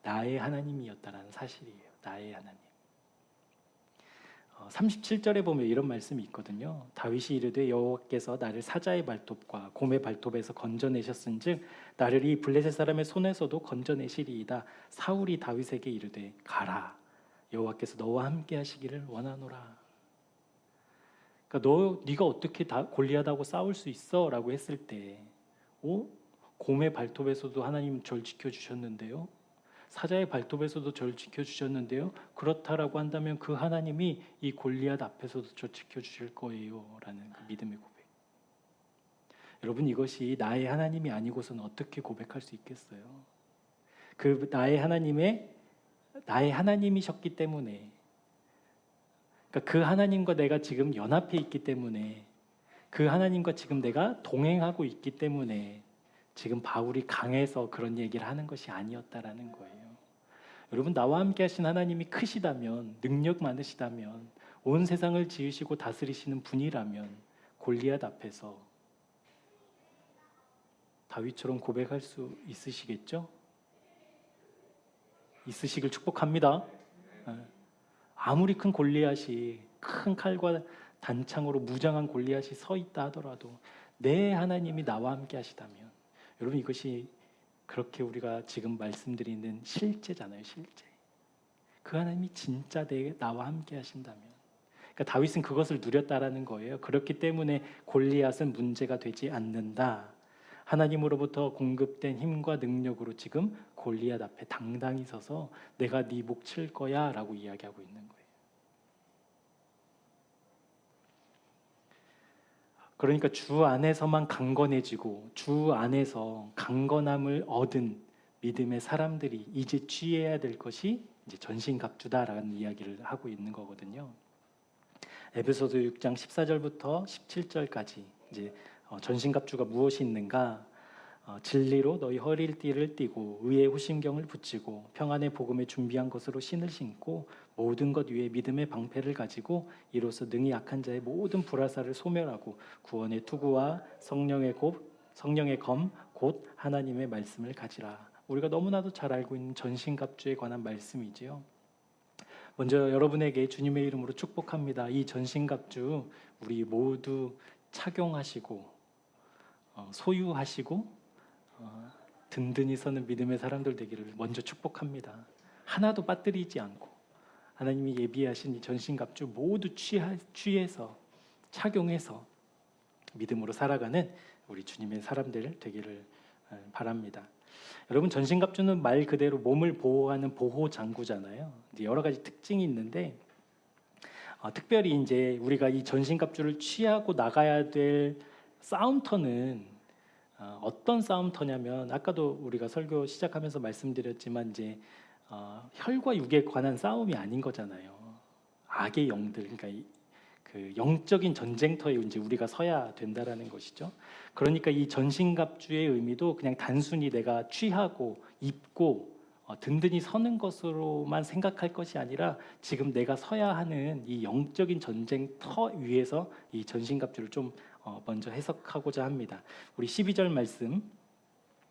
나의 하나님이었다라는 사실이에요. 나의 하나님. 37절에 보면 이런 말씀이 있거든요. 다윗이 이르되 여호와께서 나를 사자의 발톱과 곰의 발톱에서 건져내셨은즉 나를 이 블레셋 사람의 손에서도 건져내시리이다. 사울이 다윗에게 이르되 가라. 여호와께서 너와 함께 하시기를 원하노라. 그러니까 네가 어떻게 골리앗하고 싸울 수 있어? 라고 했을 때 곰의 발톱에서도 하나님 절 지켜주셨는데요. 사자의 발톱에서도 저를 지켜주셨는데요. 그렇다라고 한다면 그 하나님이 이 골리앗 앞에서도 저 지켜주실 거예요. 라는 그 믿음의 고백. 여러분, 이것이 나의 하나님이 아니고서는 어떻게 고백할 수 있겠어요? 그 나의 하나님이셨기 때문에, 그러니까 그 하나님과 내가 지금 연합해 있기 때문에, 그 하나님과 지금 내가 동행하고 있기 때문에 지금 바울이 강해서 그런 얘기를 하는 것이 아니었다라는 거예요. 여러분, 나와 함께 하신 하나님이 크시다면, 능력 많으시다면, 온 세상을 지으시고 다스리시는 분이라면 골리앗 앞에서 다윗처럼 고백할 수 있으시겠죠? 있으시길 축복합니다. 아무리 큰 골리앗이, 큰 칼과 단창으로 무장한 골리앗이 서 있다 하더라도 내 하나님이 나와 함께 하시다면, 여러분, 이것이 그렇게 우리가 지금 말씀드리는 실제잖아요. 실제. 그 하나님이 진짜 나와 함께 하신다면, 그러니까 다윗은 그것을 누렸다라는 거예요. 그렇기 때문에 골리앗은 문제가 되지 않는다. 하나님으로부터 공급된 힘과 능력으로 지금 골리앗 앞에 당당히 서서 내가 네 목 칠 거야 라고 이야기하고 있는 거예요. 그러니까 주 안에서만 강건해지고 주 안에서 강건함을 얻은 믿음의 사람들이 이제 취해야 될 것이 이제 전신갑주다라는 이야기를 하고 있는 거거든요. 에베소서 6장 14절부터 17절까지 이제 전신갑주가 무엇이 있는가? 진리로 너희 허리띠를 띠고 의의 후심경을 붙이고 평안의 복음에 준비한 것으로 신을 신고 모든 것 위에 믿음의 방패를 가지고 이로써 능히 약한 자의 모든 불화살을 소멸하고 구원의 투구와 성령의 검 곧 하나님의 말씀을 가지라. 우리가 너무나도 잘 알고 있는 전신갑주에 관한 말씀이지요. 먼저 여러분에게 주님의 이름으로 축복합니다. 이 전신갑주 우리 모두 착용하시고 소유하시고 든든히 서는 믿음의 사람들 되기를 먼저 축복합니다. 하나도 빠뜨리지 않고 하나님이 예비하신 이 전신갑주 모두 취해서 착용해서 믿음으로 살아가는 우리 주님의 사람들 되기를 바랍니다. 여러분, 전신갑주는 말 그대로 몸을 보호하는 보호장구잖아요. 이제 여러 가지 특징이 있는데 특별히 이제 우리가 이 전신갑주를 취하고 나가야 될 싸움터는 어떤 싸움터냐면, 아까도 우리가 설교 시작하면서 말씀드렸지만 이제 혈과 육에 관한 싸움이 아닌 거잖아요. 악의 영들, 그러니까 그 영적인 전쟁터에 이제 우리가 서야 된다라는 것이죠. 그러니까 이 전신갑주의 의미도 그냥 단순히 내가 취하고 입고 든든히 서는 것으로만 생각할 것이 아니라 지금 내가 서야 하는 이 영적인 전쟁터 위에서 이 전신갑주를 좀 먼저 해석하고자 합니다. 우리 12절 말씀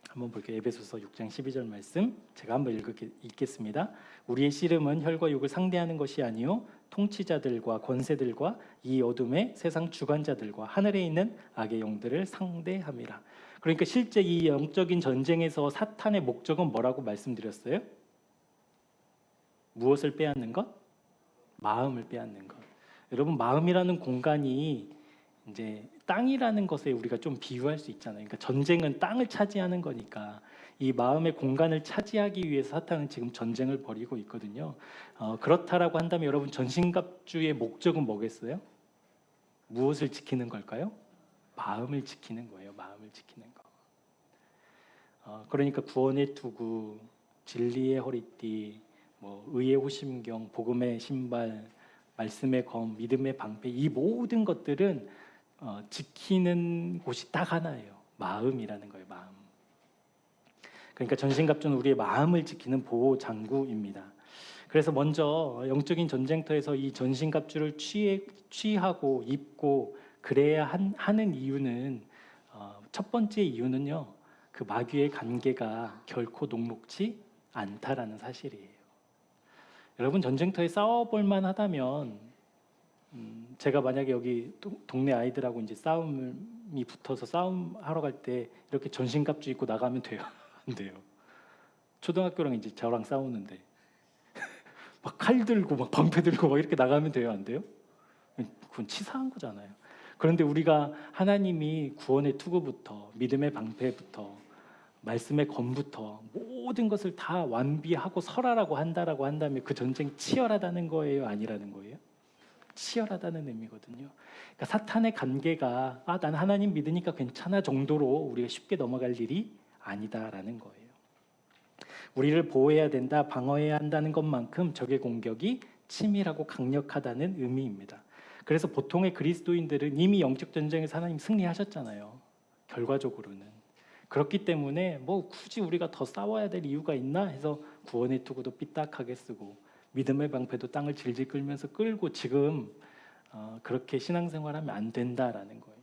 한번 볼게요. 에베소서 6장 12절 말씀 제가 한번 읽겠습니다. 우리의 씨름은 혈과 육을 상대하는 것이 아니요 통치자들과 권세들과 이 어둠의 세상 주관자들과 하늘에 있는 악의 영들을 상대함이라. 그러니까 실제 이 영적인 전쟁에서 사탄의 목적은 뭐라고 말씀드렸어요? 무엇을 빼앗는 것? 마음을 빼앗는 것. 여러분, 마음이라는 공간이 이제 땅이라는 것에 우리가 좀 비유할 수 있잖아요. 그러니까 전쟁은 땅을 차지하는 거니까 이 마음의 공간을 차지하기 위해서 사탄은 지금 전쟁을 벌이고 있거든요. 그렇다라고 한다면 여러분, 전신갑주의 목적은 뭐겠어요? 무엇을 지키는 걸까요? 마음을 지키는 거예요. 마음을 지키는 거. 그러니까 구원의 투구, 진리의 허리띠, 의의 호심경, 복음의 신발, 말씀의 검, 믿음의 방패, 이 모든 것들은 지키는 곳이 딱 하나예요. 마음이라는 거예요. 마음. 그러니까 전신갑주는 우리의 마음을 지키는 보호 장구입니다. 그래서 먼저 영적인 전쟁터에서 이 전신갑주를 취하고 입고 그래야 하는 이유는 첫 번째 이유는요, 그 마귀의 관계가 결코 녹록지 않다라는 사실이에요. 여러분, 전쟁터에 싸워볼 만하다면 제가 만약에 여기 동네 아이들하고 이제 싸움이 붙어서 싸움하러 갈 때 이렇게 전신갑주 입고 나가면 돼요? 안 돼요. 초등학교랑 이제 저랑 싸우는데 막 칼 들고 막 방패 들고 막 이렇게 나가면 돼요? 안 돼요? 그건 치사한 거잖아요. 그런데 우리가 하나님이 구원의 투구부터 믿음의 방패부터 말씀의 검부터 모든 것을 다 완비하고 설하라고 한다라고 한다면 그 전쟁이 치열하다는 거예요? 아니라는 거예요? 치열하다는 의미거든요. 그러니까 사탄의 관계가 난 하나님 믿으니까 괜찮아 정도로 우리가 쉽게 넘어갈 일이 아니다라는 거예요. 우리를 보호해야 된다, 방어해야 한다는 것만큼 적의 공격이 치밀하고 강력하다는 의미입니다. 그래서 보통의 그리스도인들은 이미 영적 전쟁에서 하나님 승리하셨잖아요. 결과적으로는. 그렇기 때문에 뭐 굳이 우리가 더 싸워야 될 이유가 있나 해서 구원의 투구도 삐딱하게 쓰고 믿음의 방패도 땅을 질질 끌면서 끌고 지금 그렇게 신앙생활하면 안 된다라는 거예요.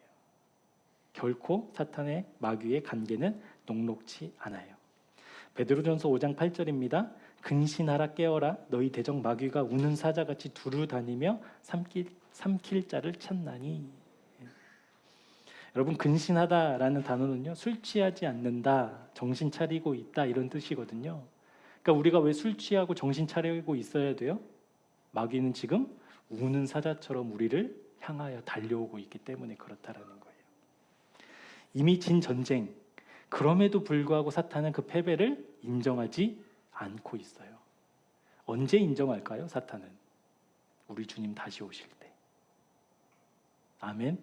결코 사탄의 마귀의 관계는 녹록지 않아요. 베드로전서 5장 8절입니다. 근신하라 깨어라 너희 대적 마귀가 우는 사자같이 두루 다니며 삼킬 자를 찾나니. 여러분 근신하다라는 단어는요 술 취하지 않는다, 정신 차리고 있다 이런 뜻이거든요. 그러니까 우리가 왜 술 취하고 정신 차리고 있어야 돼요? 마귀는 지금 우는 사자처럼 우리를 향하여 달려오고 있기 때문에 그렇다라는 거예요. 이미 진 전쟁, 그럼에도 불구하고 사탄은 그 패배를 인정하지 않고 있어요. 언제 인정할까요? 사탄은 우리 주님 다시 오실 때. 아멘.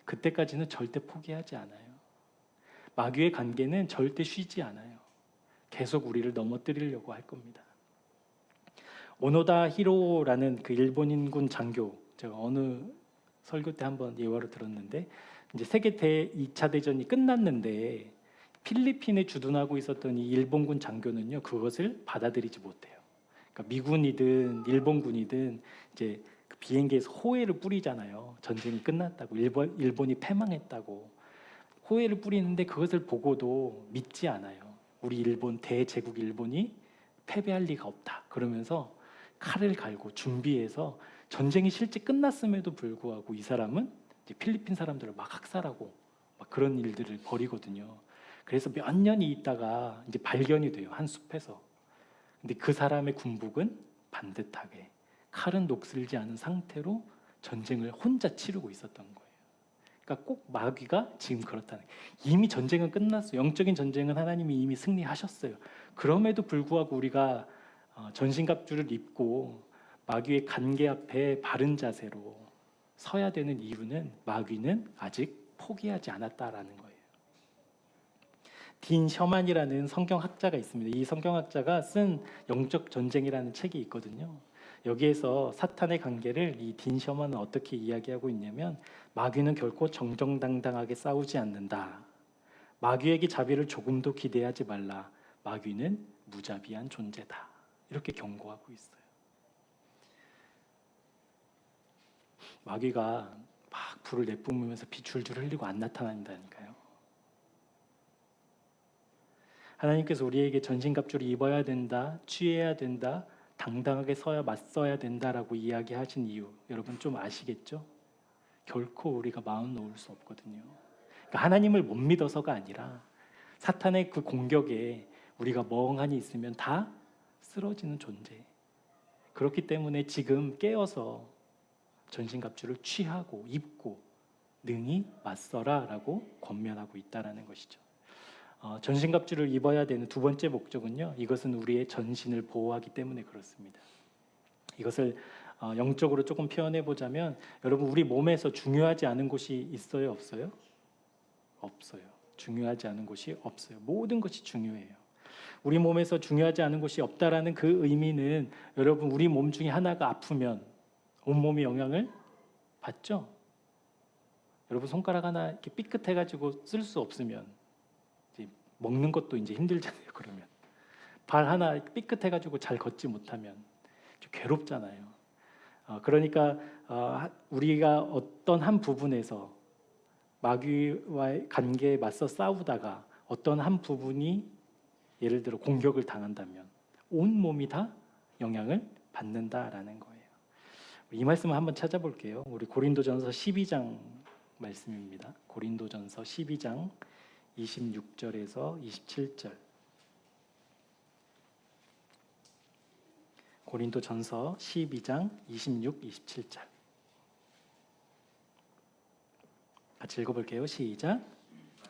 그때까지는 절대 포기하지 않아요. 마귀의 관계는 절대 쉬지 않아요. 계속 우리를 넘어뜨리려고 할 겁니다. 오노다 히로라는 그 일본인군 장교, 제가 어느 설교 때 한번 예화로 들었는데 이제 세계 2차 대전이 끝났는데 필리핀에 주둔하고 있었던 이 일본군 장교는요 그것을 받아들이지 못해요. 그러니까 미군이든 일본군이든 이제 그 비행기에서 호해를 뿌리잖아요. 전쟁이 끝났다고, 일본이 패망했다고 호해를 뿌리는데 그것을 보고도 믿지 않아요. 우리 일본 대제국 일본이 패배할 리가 없다. 그러면서 칼을 갈고 준비해서 전쟁이 실제 끝났음에도 불구하고 이 사람은 이제 필리핀 사람들을 막 학살하고 막 그런 일들을 벌이거든요. 그래서 몇 년이 있다가 이제 발견이 돼요. 한 숲에서. 근데 그 사람의 군복은 반듯하게 칼은 녹슬지 않은 상태로 전쟁을 혼자 치르고 있었던 거예요. 그러니까 꼭 마귀가 지금 그렇다는 거예요. 이미 전쟁은 끝났어요. 영적인 전쟁은 하나님이 이미 승리하셨어요. 그럼에도 불구하고 우리가 전신갑주를 입고 마귀의 관계 앞에 바른 자세로 서야 되는 이유는 마귀는 아직 포기하지 않았다라는 거예요. 딘 셔만이라는 성경학자가 있습니다. 이 성경학자가 쓴 영적 전쟁이라는 책이 있거든요. 여기에서 사탄의 관계를 이 딘 셔만은 어떻게 이야기하고 있냐면 마귀는 결코 정정당당하게 싸우지 않는다. 마귀에게 자비를 조금도 기대하지 말라. 마귀는 무자비한 존재다. 이렇게 경고하고 있어요. 마귀가 막 불을 내뿜으면서 피 줄줄 흘리고 안 나타난다니까요. 하나님께서 우리에게 전신갑주를 입어야 된다, 취해야 된다, 당당하게 서야 맞서야 된다라고 이야기하신 이유 여러분 좀 아시겠죠? 결코 우리가 마음 놓을 수 없거든요. 그러니까 하나님을 못 믿어서가 아니라 사탄의 그 공격에 우리가 멍하니 있으면 다 쓰러지는 존재. 그렇기 때문에 지금 깨어서 전신갑주를 취하고 입고 능히 맞서라라고 권면하고 있다라는 것이죠. 전신갑주를 입어야 되는 두 번째 목적은요. 이것은 우리의 전신을 보호하기 때문에 그렇습니다. 이것을 영적으로 조금 표현해 보자면 여러분 우리 몸에서 중요하지 않은 곳이 있어요, 없어요? 없어요. 중요하지 않은 곳이 없어요. 모든 것이 중요해요. 우리 몸에서 중요하지 않은 곳이 없다라는 그 의미는 여러분 우리 몸 중에 하나가 아프면 온몸이 영향을 받죠? 여러분 손가락 하나 이렇게 삐끗해가지고 쓸 수 없으면 이제 먹는 것도 이제 힘들잖아요. 그러면 발 하나 삐끗해가지고 잘 걷지 못하면 좀 괴롭잖아요. 그러니까 우리가 어떤 한 부분에서 마귀와의 관계에 맞서 싸우다가 어떤 한 부분이 예를 들어 공격을 당한다면 온 몸이 다 영향을 받는다라는 거예요. 이 말씀을 한번 찾아볼게요. 우리 고린도전서 12장 말씀입니다. 고린도전서 12장 26절에서 27절. 고린도전서 12장 26, 27절. 같이 읽어볼게요. 시작.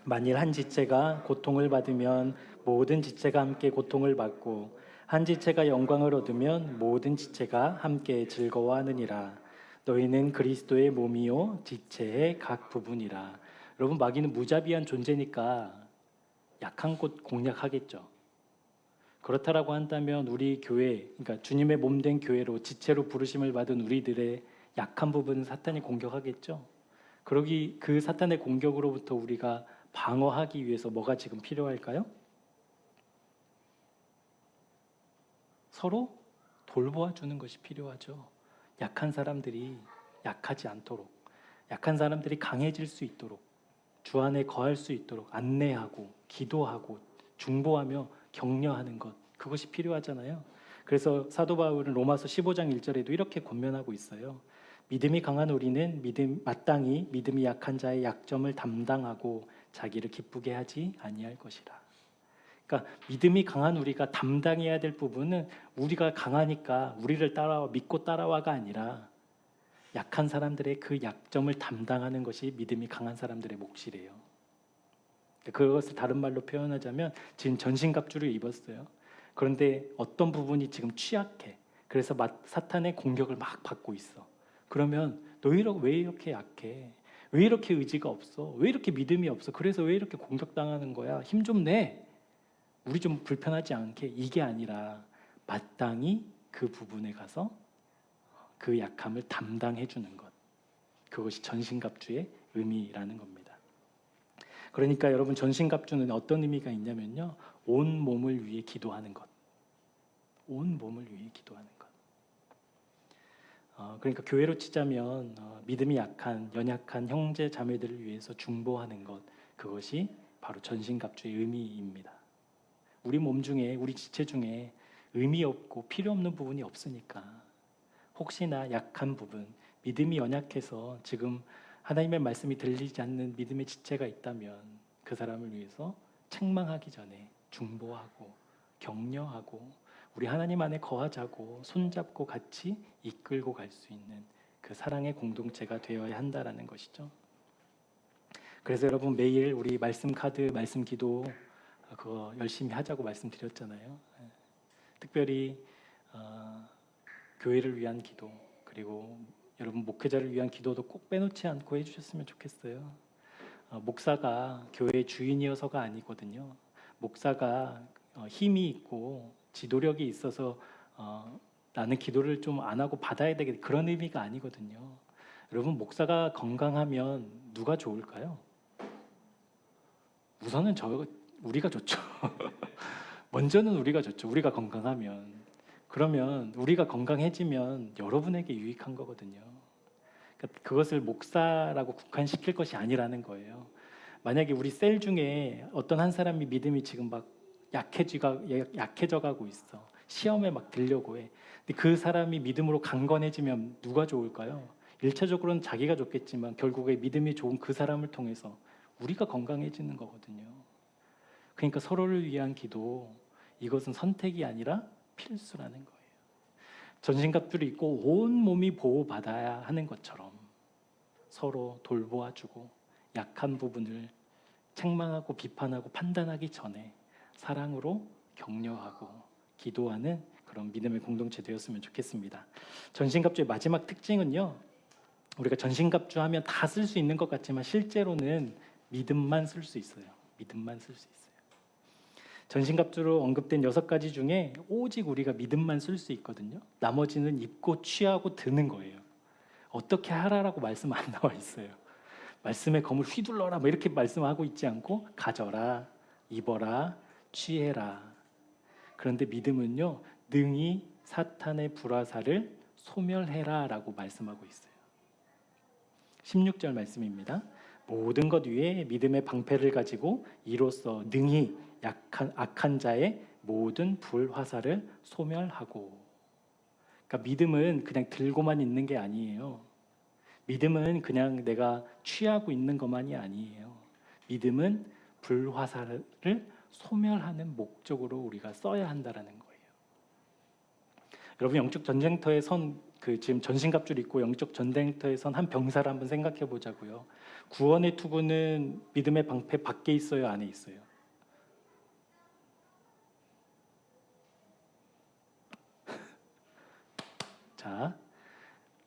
만일 한 지체가 고통을 받으면 모든 지체가 함께 고통을 받고 한 지체가 영광을 얻으면 모든 지체가 함께 즐거워하느니라. 너희는 그리스도의 몸이요 지체의 각 부분이라. 여러분, 마귀는 무자비한 존재니까 약한 곳 공략하겠죠. 그렇다라고 한다면 우리 교회, 그러니까 주님의 몸된 교회로 지체로 부르심을 받은 우리들의 약한 부분은 사탄이 공격하겠죠. 그러기 그 사탄의 공격으로부터 우리가 방어하기 위해서 뭐가 지금 필요할까요? 서로 돌보아 주는 것이 필요하죠. 약한 사람들이 약하지 않도록, 약한 사람들이 강해질 수 있도록, 주 안에 거할 수 있도록 안내하고 기도하고 중보하며 격려하는 것, 그것이 필요하잖아요. 그래서 사도 바울은 로마서 15장 1절에도 이렇게 권면하고 있어요. 믿음이 강한 우리는 마땅히 믿음이 약한 자의 약점을 담당하고 자기를 기쁘게 하지 아니할 것이라. 그러니까 믿음이 강한 우리가 담당해야 될 부분은 우리가 강하니까 우리를 믿고 따라와가 아니라 약한 사람들의 그 약점을 담당하는 것이 믿음이 강한 사람들의 몫이래요. 그것을 다른 말로 표현하자면 지금 전신갑주를 입었어요. 그런데 어떤 부분이 지금 취약해. 그래서 사탄의 공격을 막 받고 있어. 그러면 너 왜 이렇게 약해? 왜 이렇게 의지가 없어? 왜 이렇게 믿음이 없어? 그래서 왜 이렇게 공격당하는 거야? 힘 좀 내. 우리 좀 불편하지 않게. 이게 아니라 마땅히 그 부분에 가서 그 약함을 담당해 주는 것. 그것이 전신갑주의 의미라는 겁니다. 그러니까 여러분, 전신갑주는 어떤 의미가 있냐면요. 온 몸을 위해 기도하는 것. 온 몸을 위해 기도하는 것. 그러니까 교회로 치자면 믿음이 약한, 연약한 형제 자매들을 위해서 중보하는 것. 그것이 바로 전신갑주의 의미입니다. 우리 몸 중에, 우리 지체 중에 의미 없고 필요 없는 부분이 없으니까 혹시나 약한 부분, 믿음이 연약해서 지금 하나님의 말씀이 들리지 않는 믿음의 지체가 있다면 그 사람을 위해서 책망하기 전에 중보하고 격려하고 우리 하나님 안에 거하자고 손잡고 같이 이끌고 갈 수 있는 그 사랑의 공동체가 되어야 한다라는 것이죠. 그래서 여러분, 매일 우리 말씀 카드, 말씀 기도 그거 열심히 하자고 말씀드렸잖아요. 특별히 교회를 위한 기도, 그리고 여러분 목회자를 위한 기도도 꼭 빼놓지 않고 해주셨으면 좋겠어요. 목사가 교회의 주인이어서가 아니거든요. 목사가 힘이 있고 지도력이 있어서 나는 기도를 좀 안 하고 받아야 되겠다, 그런 의미가 아니거든요. 여러분, 목사가 건강하면 누가 좋을까요? 우선은 우리가 좋죠. 먼저는 우리가 좋죠. 우리가 건강하면. 그러면 우리가 건강해지면 여러분에게 유익한 거거든요. 그러니까 그것을 목사라고 국한시킬 것이 아니라는 거예요. 만약에 우리 셀 중에 어떤 한 사람이 믿음이 지금 막 약해져 가고 있어. 시험에 막 들려고 해. 근데 그 사람이 믿음으로 강건해지면 누가 좋을까요? 1차적으로는 자기가 좋겠지만 결국에 믿음이 좋은 그 사람을 통해서 우리가 건강해지는 거거든요. 그러니까 서로를 위한 기도, 이것은 선택이 아니라 필수라는 거예요. 전신갑주를 입고 온 몸이 보호받아야 하는 것처럼 서로 돌보아주고 약한 부분을 책망하고 비판하고 판단하기 전에 사랑으로 격려하고 기도하는 그런 믿음의 공동체 되었으면 좋겠습니다. 전신갑주의 마지막 특징은요, 우리가 전신갑주하면 다 쓸 수 있는 것 같지만 실제로는 믿음만 쓸 수 있어요. 믿음만 쓸 수 있어요. 전신갑주로 언급된 6가지 중에 오직 우리가 믿음만 쓸 수 있거든요. 나머지는 입고 취하고 드는 거예요. 어떻게 하라라고 말씀 안 나와 있어요. 말씀의 검을 휘둘러라 뭐 이렇게 말씀하고 있지 않고 가져라, 입어라, 취해라. 그런데 믿음은요, 능히 사탄의 불화살을 소멸해라 라고 말씀하고 있어요. 16절 말씀입니다. 모든 것 위에 믿음의 방패를 가지고 이로써 능히 악한 자의 모든 불화살을 소멸하고. 그러니까 믿음은 그냥 들고만 있는 게 아니에요. 믿음은 그냥 내가 취하고 있는 것만이 아니에요. 믿음은 불화살을 소멸하는 목적으로 우리가 써야 한다라는 거예요. 여러분 영적 전쟁터에 지금 전신갑주를 입고 영적 전쟁터에 선 한 병사를 한번 생각해 보자고요. 구원의 투구는 믿음의 방패 밖에 있어요, 안에 있어요? 자,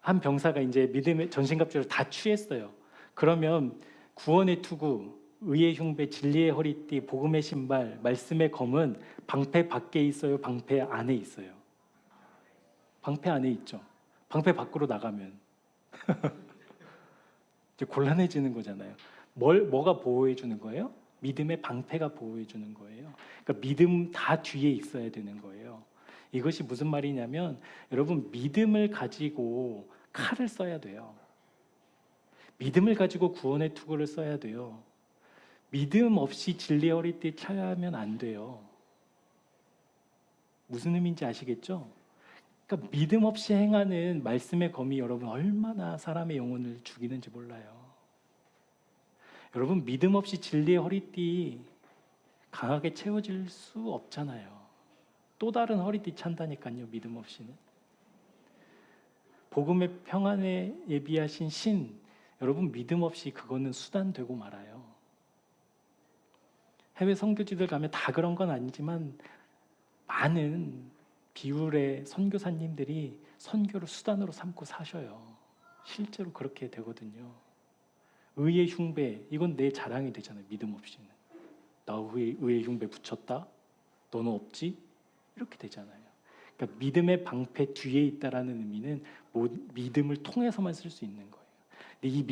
한 병사가 이제 믿음의 전신갑주를 다 취했어요. 그러면 구원의 투구, 의의 흉배, 진리의 허리띠, 복음의 신발, 말씀의 검은 방패 밖에 있어요, 방패 안에 있어요? 방패 안에 있죠. 방패 밖으로 나가면 이제 곤란해지는 거잖아요. 뭐가 보호해 주는 거예요? 믿음의 방패가 보호해 주는 거예요. 그러니까 믿음 다 뒤에 있어야 되는 거예요. 이것이 무슨 말이냐면 여러분 믿음을 가지고 칼을 써야 돼요. 믿음을 가지고 구원의 투구를 써야 돼요. 믿음 없이 진리의 허리띠에 차야면 안 돼요. 무슨 의미인지 아시겠죠? 그러니까 믿음 없이 행하는 말씀의 검이 여러분 얼마나 사람의 영혼을 죽이는지 몰라요. 여러분 믿음 없이 진리의 허리띠 강하게 채워질 수 없잖아요. 또 다른 허리띠 찬다니까요. 믿음 없이는. 복음의 평안에 예비하신 신, 여러분 믿음 없이 그거는 수단 되고 말아요. 해외 선교지들 가면 다 그런 건 아니지만 많은 비율의 선교사님들이 선교를 수단으로 삼고 사셔요. 실제로 그렇게 되거든요. 의의 흉배, 이건 내 자랑이 되잖아요. 믿음 없이는. 나 의의 흉배 붙였다? 너는 없지? 이렇게 되잖아요. 그러니까 믿음의 방패 뒤에 있다라는 의미는 믿음을 통해서만 쓸 수 있는 거예요. 근데 이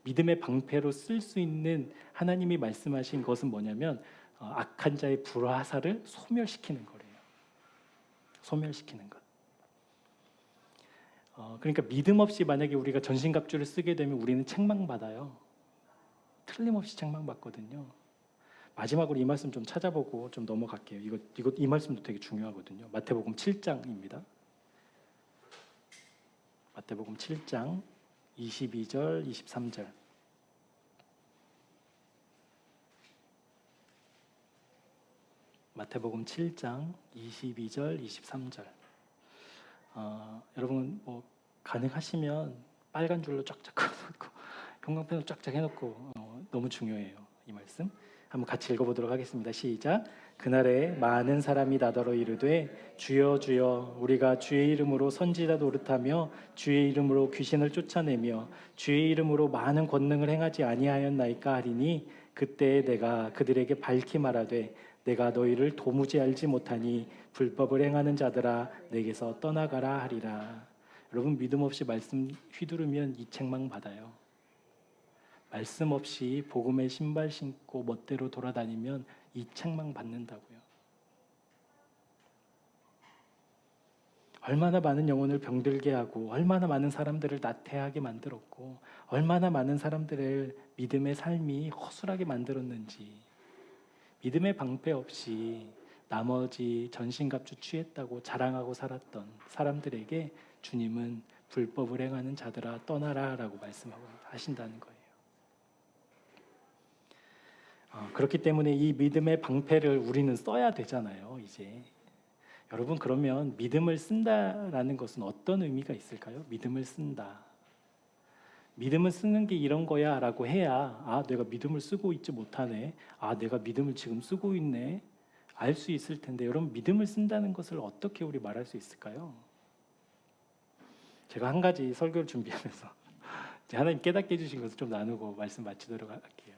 믿음의 방패로 쓸 수 있는 하나님이 말씀하신 것은 뭐냐면 악한 자의 불화살을 소멸시키는 거래요. 소멸시키는 것. 그러니까 믿음 없이 만약에 우리가 전신갑주를 쓰게 되면 우리는 책망받아요. 틀림없이 책망받거든요. 마지막으로 이 말씀 좀 찾아보고 좀 넘어갈게요. 이 말씀도 되게 중요하거든요. 마태복음 7장입니다. 마태복음 7장 22절, 23절. 마태복음 7장 22절, 23절. 여러분 뭐 가능하시면 빨간 줄로 쫙쫙 해놓고 형광펜으로 쫙쫙 해놓고 너무 중요해요. 이 말씀. 한번 같이 읽어보도록 하겠습니다. 시작. 그날에 많은 사람이 나더러 이르되 주여 주여 우리가 주의 이름으로 선지자 노릇하며 주의 이름으로 귀신을 쫓아내며 주의 이름으로 많은 권능을 행하지 아니하였나이까 하리니 그때 내가 그들에게 밝히 말하되 내가 너희를 도무지 알지 못하니 불법을 행하는 자들아 내게서 떠나가라 하리라. 여러분 믿음 없이 말씀 휘두르면 이 책망 받아요. 말씀 없이 복음의 신발 신고 멋대로 돌아다니면 이 책망 받는다고요. 얼마나 많은 영혼을 병들게 하고 얼마나 많은 사람들을 나태하게 만들었고 얼마나 많은 사람들을 믿음의 삶이 허술하게 만들었는지 믿음의 방패 없이 나머지 전신갑주 취했다고 자랑하고 살았던 사람들에게 주님은 불법을 행하는 자들아 떠나라 라고 말씀하고 하신다는 거예요. 그렇기 때문에 이 믿음의 방패를 우리는 써야 되잖아요. 이제 여러분 그러면 믿음을 쓴다라는 것은 어떤 의미가 있을까요? 믿음을 쓴다. 믿음을 쓰는 게 이런 거야 라고 해야 내가 믿음을 쓰고 있지 못하네. 내가 믿음을 지금 쓰고 있네. 알 수 있을 텐데 여러분 믿음을 쓴다는 것을 어떻게 우리 말할 수 있을까요? 제가 한 가지 설교를 준비하면서 하나님 깨닫게 해주신 것을 좀 나누고 말씀 마치도록 할게요.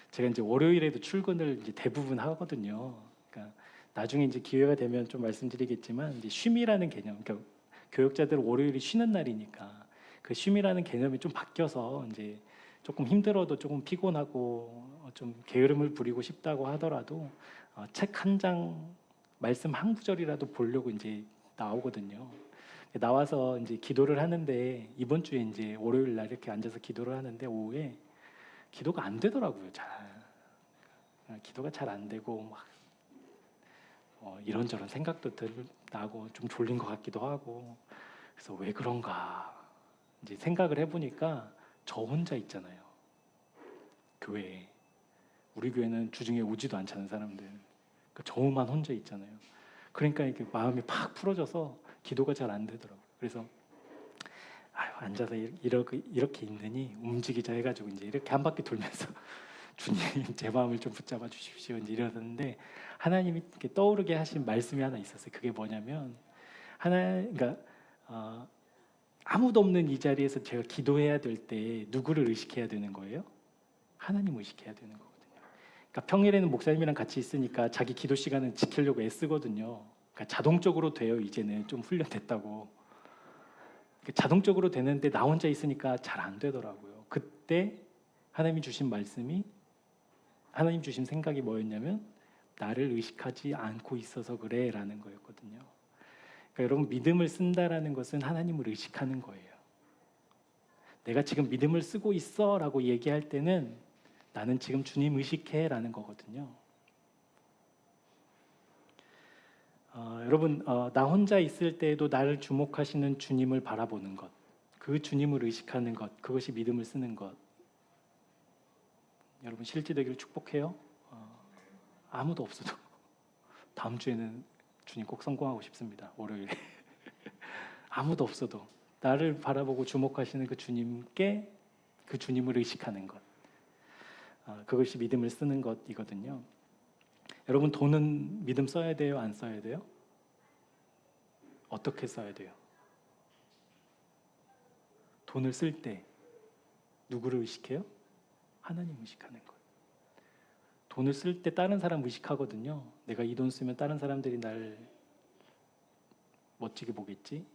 제가 이제 월요일에도 출근을 이제 대부분 하거든요. 그러니까 나중에 이제 기회가 되면 좀 말씀드리겠지만 이제 쉼이라는 개념, 그러니까 교역자들 월요일이 쉬는 날이니까 그 쉼이라는 개념이 좀 바뀌어서 이제 조금 힘들어도 조금 피곤하고 좀 게으름을 부리고 싶다고 하더라도 책 한 장 말씀 한 구절이라도 보려고 이제 나오거든요. 나와서 이제 기도를 하는데 이번 주에 이제 월요일 날 이렇게 앉아서 기도를 하는데 오후에 기도가 안 되더라고요. 기도가 잘 안 되고 막 이런저런 생각도 나고 좀 졸린 것 같기도 하고 그래서 왜 그런가 이제 생각을 해보니까 저 혼자 있잖아요. 교회에. 우리 교회는 주중에 오지도 않잖아요, 사람들. 그러니까 저만 혼자 있잖아요. 그러니까 이렇게 마음이 팍 풀어져서 기도가 잘 안 되더라고요. 그래서 앉아서 이렇게 있느니 움직이자 해가지고 이제 이렇게 한 바퀴 돌면서 주님 제 마음을 좀 붙잡아 주십시오 이제 이러는데 하나님이 이렇게 떠오르게 하신 말씀이 하나 있었어요. 그게 뭐냐면 그러니까 아무도 없는 이 자리에서 제가 기도해야 될 때 누구를 의식해야 되는 거예요? 하나님 의식해야 되는 거거든요. 그러니까 평일에는 목사님이랑 같이 있으니까 자기 기도 시간은 지키려고 애쓰거든요. 그러니까 자동적으로 돼요. 이제는 좀 훈련됐다고. 자동적으로 되는데 나 혼자 있으니까 잘 안 되더라고요. 그때 하나님이 주신 말씀이 하나님 주신 생각이 뭐였냐면 나를 의식하지 않고 있어서 그래 라는 거였거든요. 그러니까 여러분 믿음을 쓴다라는 것은 하나님을 의식하는 거예요. 내가 지금 믿음을 쓰고 있어 라고 얘기할 때는 나는 지금 주님 의식해 라는 거거든요. 여러분 나 혼자 있을 때에도 나를 주목하시는 주님을 바라보는 것, 그 주님을 의식하는 것, 그것이 믿음을 쓰는 것. 여러분 실제되기를 축복해요. 아무도 없어도 다음 주에는 주님 꼭 성공하고 싶습니다. 월요일에 아무도 없어도 나를 바라보고 주목하시는 그 주님께 그 주님을 의식하는 것, 그것이 믿음을 쓰는 것이거든요. 여러분 돈은 믿음 써야 돼요? 안 써야 돼요? 어떻게 써야 돼요? 돈을 쓸 때 누구를 의식해요? 하나님 의식하는 것. 돈을 쓸 때 다른 사람 의식하거든요. 내가 이 돈 쓰면 다른 사람들이 날 멋지게 보겠지?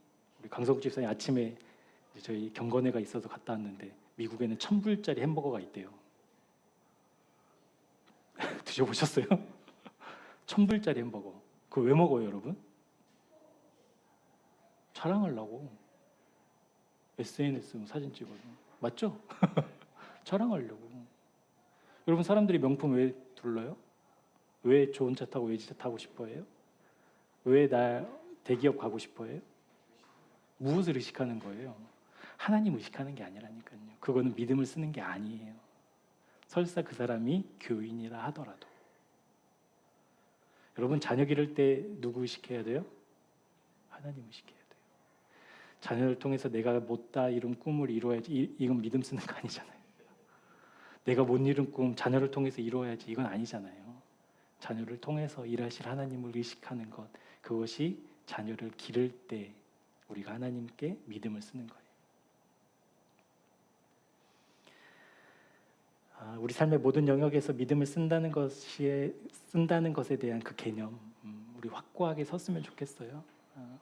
우리 강성국 집사님 아침에 저희 경건회가 있어서 갔다 왔는데 미국에는 1,000불짜리 햄버거가 있대요. 드셔보셨어요? 1,000불짜리 햄버거. 그거 왜 먹어요, 여러분? 자랑하려고. SNS 사진 찍어서. 맞죠? 자랑하려고. 여러분 사람들이 명품 왜 둘러요? 왜 좋은 차 타고 외제차 타고 싶어 해요? 왜 나 대기업 가고 싶어 해요? 무엇을 의식하는 거예요? 하나님 의식하는 게 아니라니까요. 그거는 믿음을 쓰는 게 아니에요. 설사 그 사람이 교인이라 하더라도. 여러분 자녀 기를 때 누구 의식해야 돼요? 하나님 의식해야 돼요. 자녀를 통해서 내가 못다 이룬 꿈을 이루어야지. 이건 믿음 쓰는 거 아니잖아요. 내가 못 이룬 꿈 자녀를 통해서 이루어야지. 이건 아니잖아요. 자녀를 통해서 일하실 하나님을 의식하는 것, 그것이 자녀를 기를 때 우리가 하나님께 믿음을 쓰는 거예요. 우리 삶의 모든 영역에서 믿음을 쓴다는 것에 대한 그 개념, 우리 확고하게 섰으면 좋겠어요.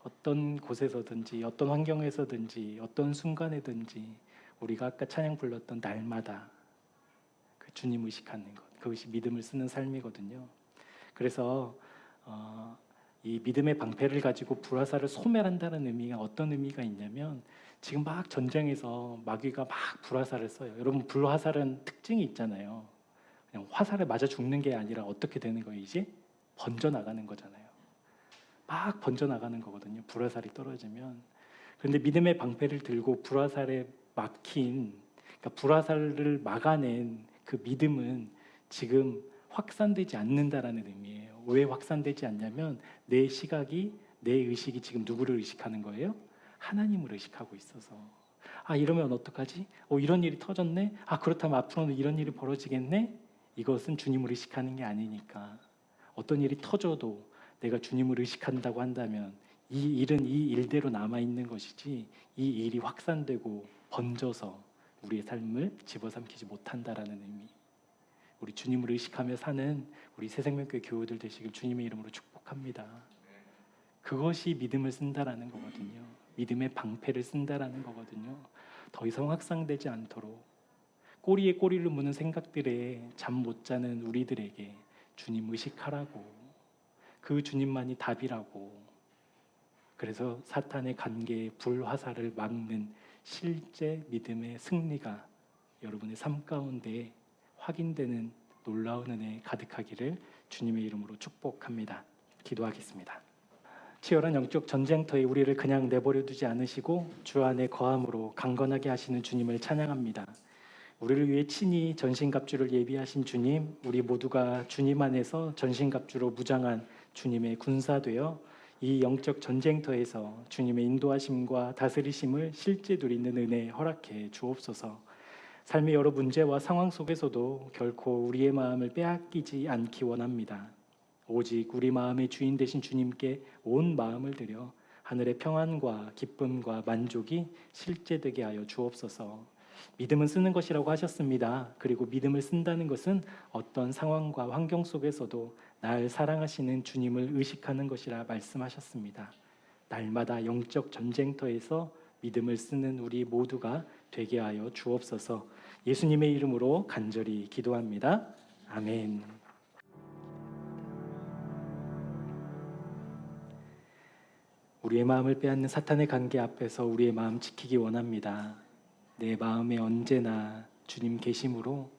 어떤 곳에서든지, 어떤 환경에서든지, 어떤 순간에든지 우리가 아까 찬양 불렀던 날마다 그 주님 의식하는 것, 그것이 믿음을 쓰는 삶이거든요. 그래서 이 믿음의 방패를 가지고 불화살을 소멸한다는 의미가 어떤 의미가 있냐면 지금 막 전쟁에서 마귀가 막 불화살을 써요. 여러분 불화살은 특징이 있잖아요. 그냥 화살에 맞아 죽는 게 아니라 어떻게 되는 거예요? 이제 번져나가는 거잖아요. 막 번져나가는 거거든요. 불화살이 떨어지면. 그런데 믿음의 방패를 들고 불화살에 막힌, 그러니까 불화살을 막아낸 그 믿음은 지금 확산되지 않는다라는 의미예요. 왜 확산되지 않냐면 내 시각이, 내 의식이 지금 누구를 의식하는 거예요? 하나님을 의식하고 있어서. 이러면 어떡하지? 이런 일이 터졌네? 그렇다면 앞으로는 이런 일이 벌어지겠네? 이것은 주님을 의식하는 게 아니니까. 어떤 일이 터져도 내가 주님을 의식한다고 한다면 이 일은 이 일대로 남아있는 것이지 이 일이 확산되고 번져서 우리의 삶을 집어삼키지 못한다라는 의미. 우리 주님을 의식하며 사는 우리 새생명교회 교우들 되시길 주님의 이름으로 축복합니다. 그것이 믿음을 쓴다라는 거거든요. 믿음의 방패를 쓴다라는 거거든요. 더 이상 확산되지 않도록 꼬리에 꼬리를 무는 생각들에 잠 못 자는 우리들에게 주님 의식하라고, 그 주님만이 답이라고. 그래서 사탄의 관계의 불화살을 막는 실제 믿음의 승리가 여러분의 삶 가운데 확인되는 놀라운 은혜 가득하기를 주님의 이름으로 축복합니다. 기도하겠습니다. 치열한 영적 전쟁터에 우리를 그냥 내버려 두지 않으시고 주 안에 거함으로 강건하게 하시는 주님을 찬양합니다. 우리를 위해 친히 전신갑주를 예비하신 주님, 우리 모두가 주님 안에서 전신갑주로 무장한 주님의 군사되어 이 영적 전쟁터에서 주님의 인도하심과 다스리심을 실제 누리는 은혜 허락해 주옵소서. 삶의 여러 문제와 상황 속에서도 결코 우리의 마음을 빼앗기지 않기 원합니다. 오직 우리 마음의 주인 되신 주님께 온 마음을 들여 하늘의 평안과 기쁨과 만족이 실제되게 하여 주옵소서. 믿음은 쓰는 것이라고 하셨습니다. 그리고 믿음을 쓴다는 것은 어떤 상황과 환경 속에서도 날 사랑하시는 주님을 의식하는 것이라 말씀하셨습니다. 날마다 영적 전쟁터에서 믿음을 쓰는 우리 모두가 되게 하여 주옵소서. 예수님의 이름으로 간절히 기도합니다. 아멘. 우리의 마음을 빼앗는 사탄의 관계 앞에서 우리의 마음 지키기 원합니다. 내 마음에 언제나 주님 계심으로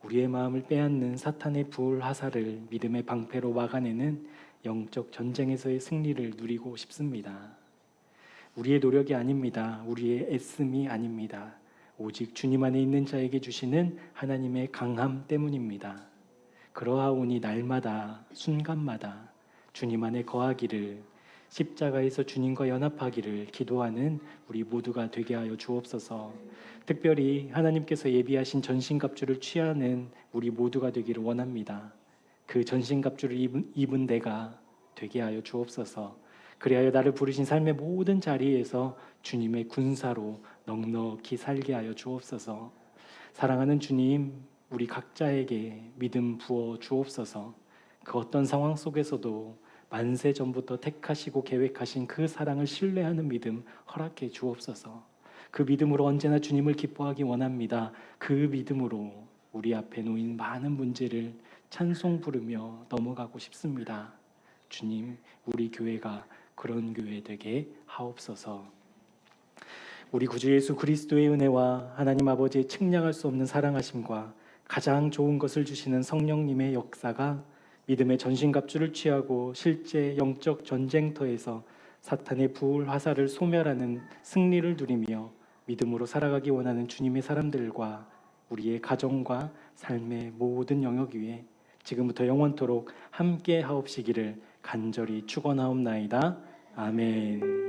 우리의 마음을 빼앗는 사탄의 불 화살을 믿음의 방패로 막아내는 영적 전쟁에서의 승리를 누리고 싶습니다. 우리의 노력이 아닙니다. 우리의 애씀이 아닙니다. 오직 주님 안에 있는 자에게 주시는 하나님의 강함 때문입니다. 그러하오니 날마다 순간마다 주님 안에 거하기를, 십자가에서 주님과 연합하기를 기도하는 우리 모두가 되게 하여 주옵소서. 특별히 하나님께서 예비하신 전신갑주를 취하는 우리 모두가 되기를 원합니다. 그 전신갑주를 입은 내가 되게 하여 주옵소서. 그리하여 나를 부르신 삶의 모든 자리에서 주님의 군사로 넉넉히 살게 하여 주옵소서. 사랑하는 주님, 우리 각자에게 믿음 부어 주옵소서. 그 어떤 상황 속에서도 만세 전부터 택하시고 계획하신 그 사랑을 신뢰하는 믿음 허락해 주옵소서. 그 믿음으로 언제나 주님을 기뻐하기 원합니다. 그 믿음으로 우리 앞에 놓인 많은 문제를 찬송 부르며 넘어가고 싶습니다. 주님, 우리 교회가 그런 교회 되게 하옵소서. 우리 구주 예수 그리스도의 은혜와 하나님 아버지의 측량할 수 없는 사랑하심과 가장 좋은 것을 주시는 성령님의 역사가 믿음의 전신갑주를 취하고 실제 영적 전쟁터에서 사탄의 불 화살을 소멸하는 승리를 누리며 믿음으로 살아가기 원하는 주님의 사람들과 우리의 가정과 삶의 모든 영역 위에 지금부터 영원토록 함께 하옵시기를 간절히 축원하옵나이다. 아멘.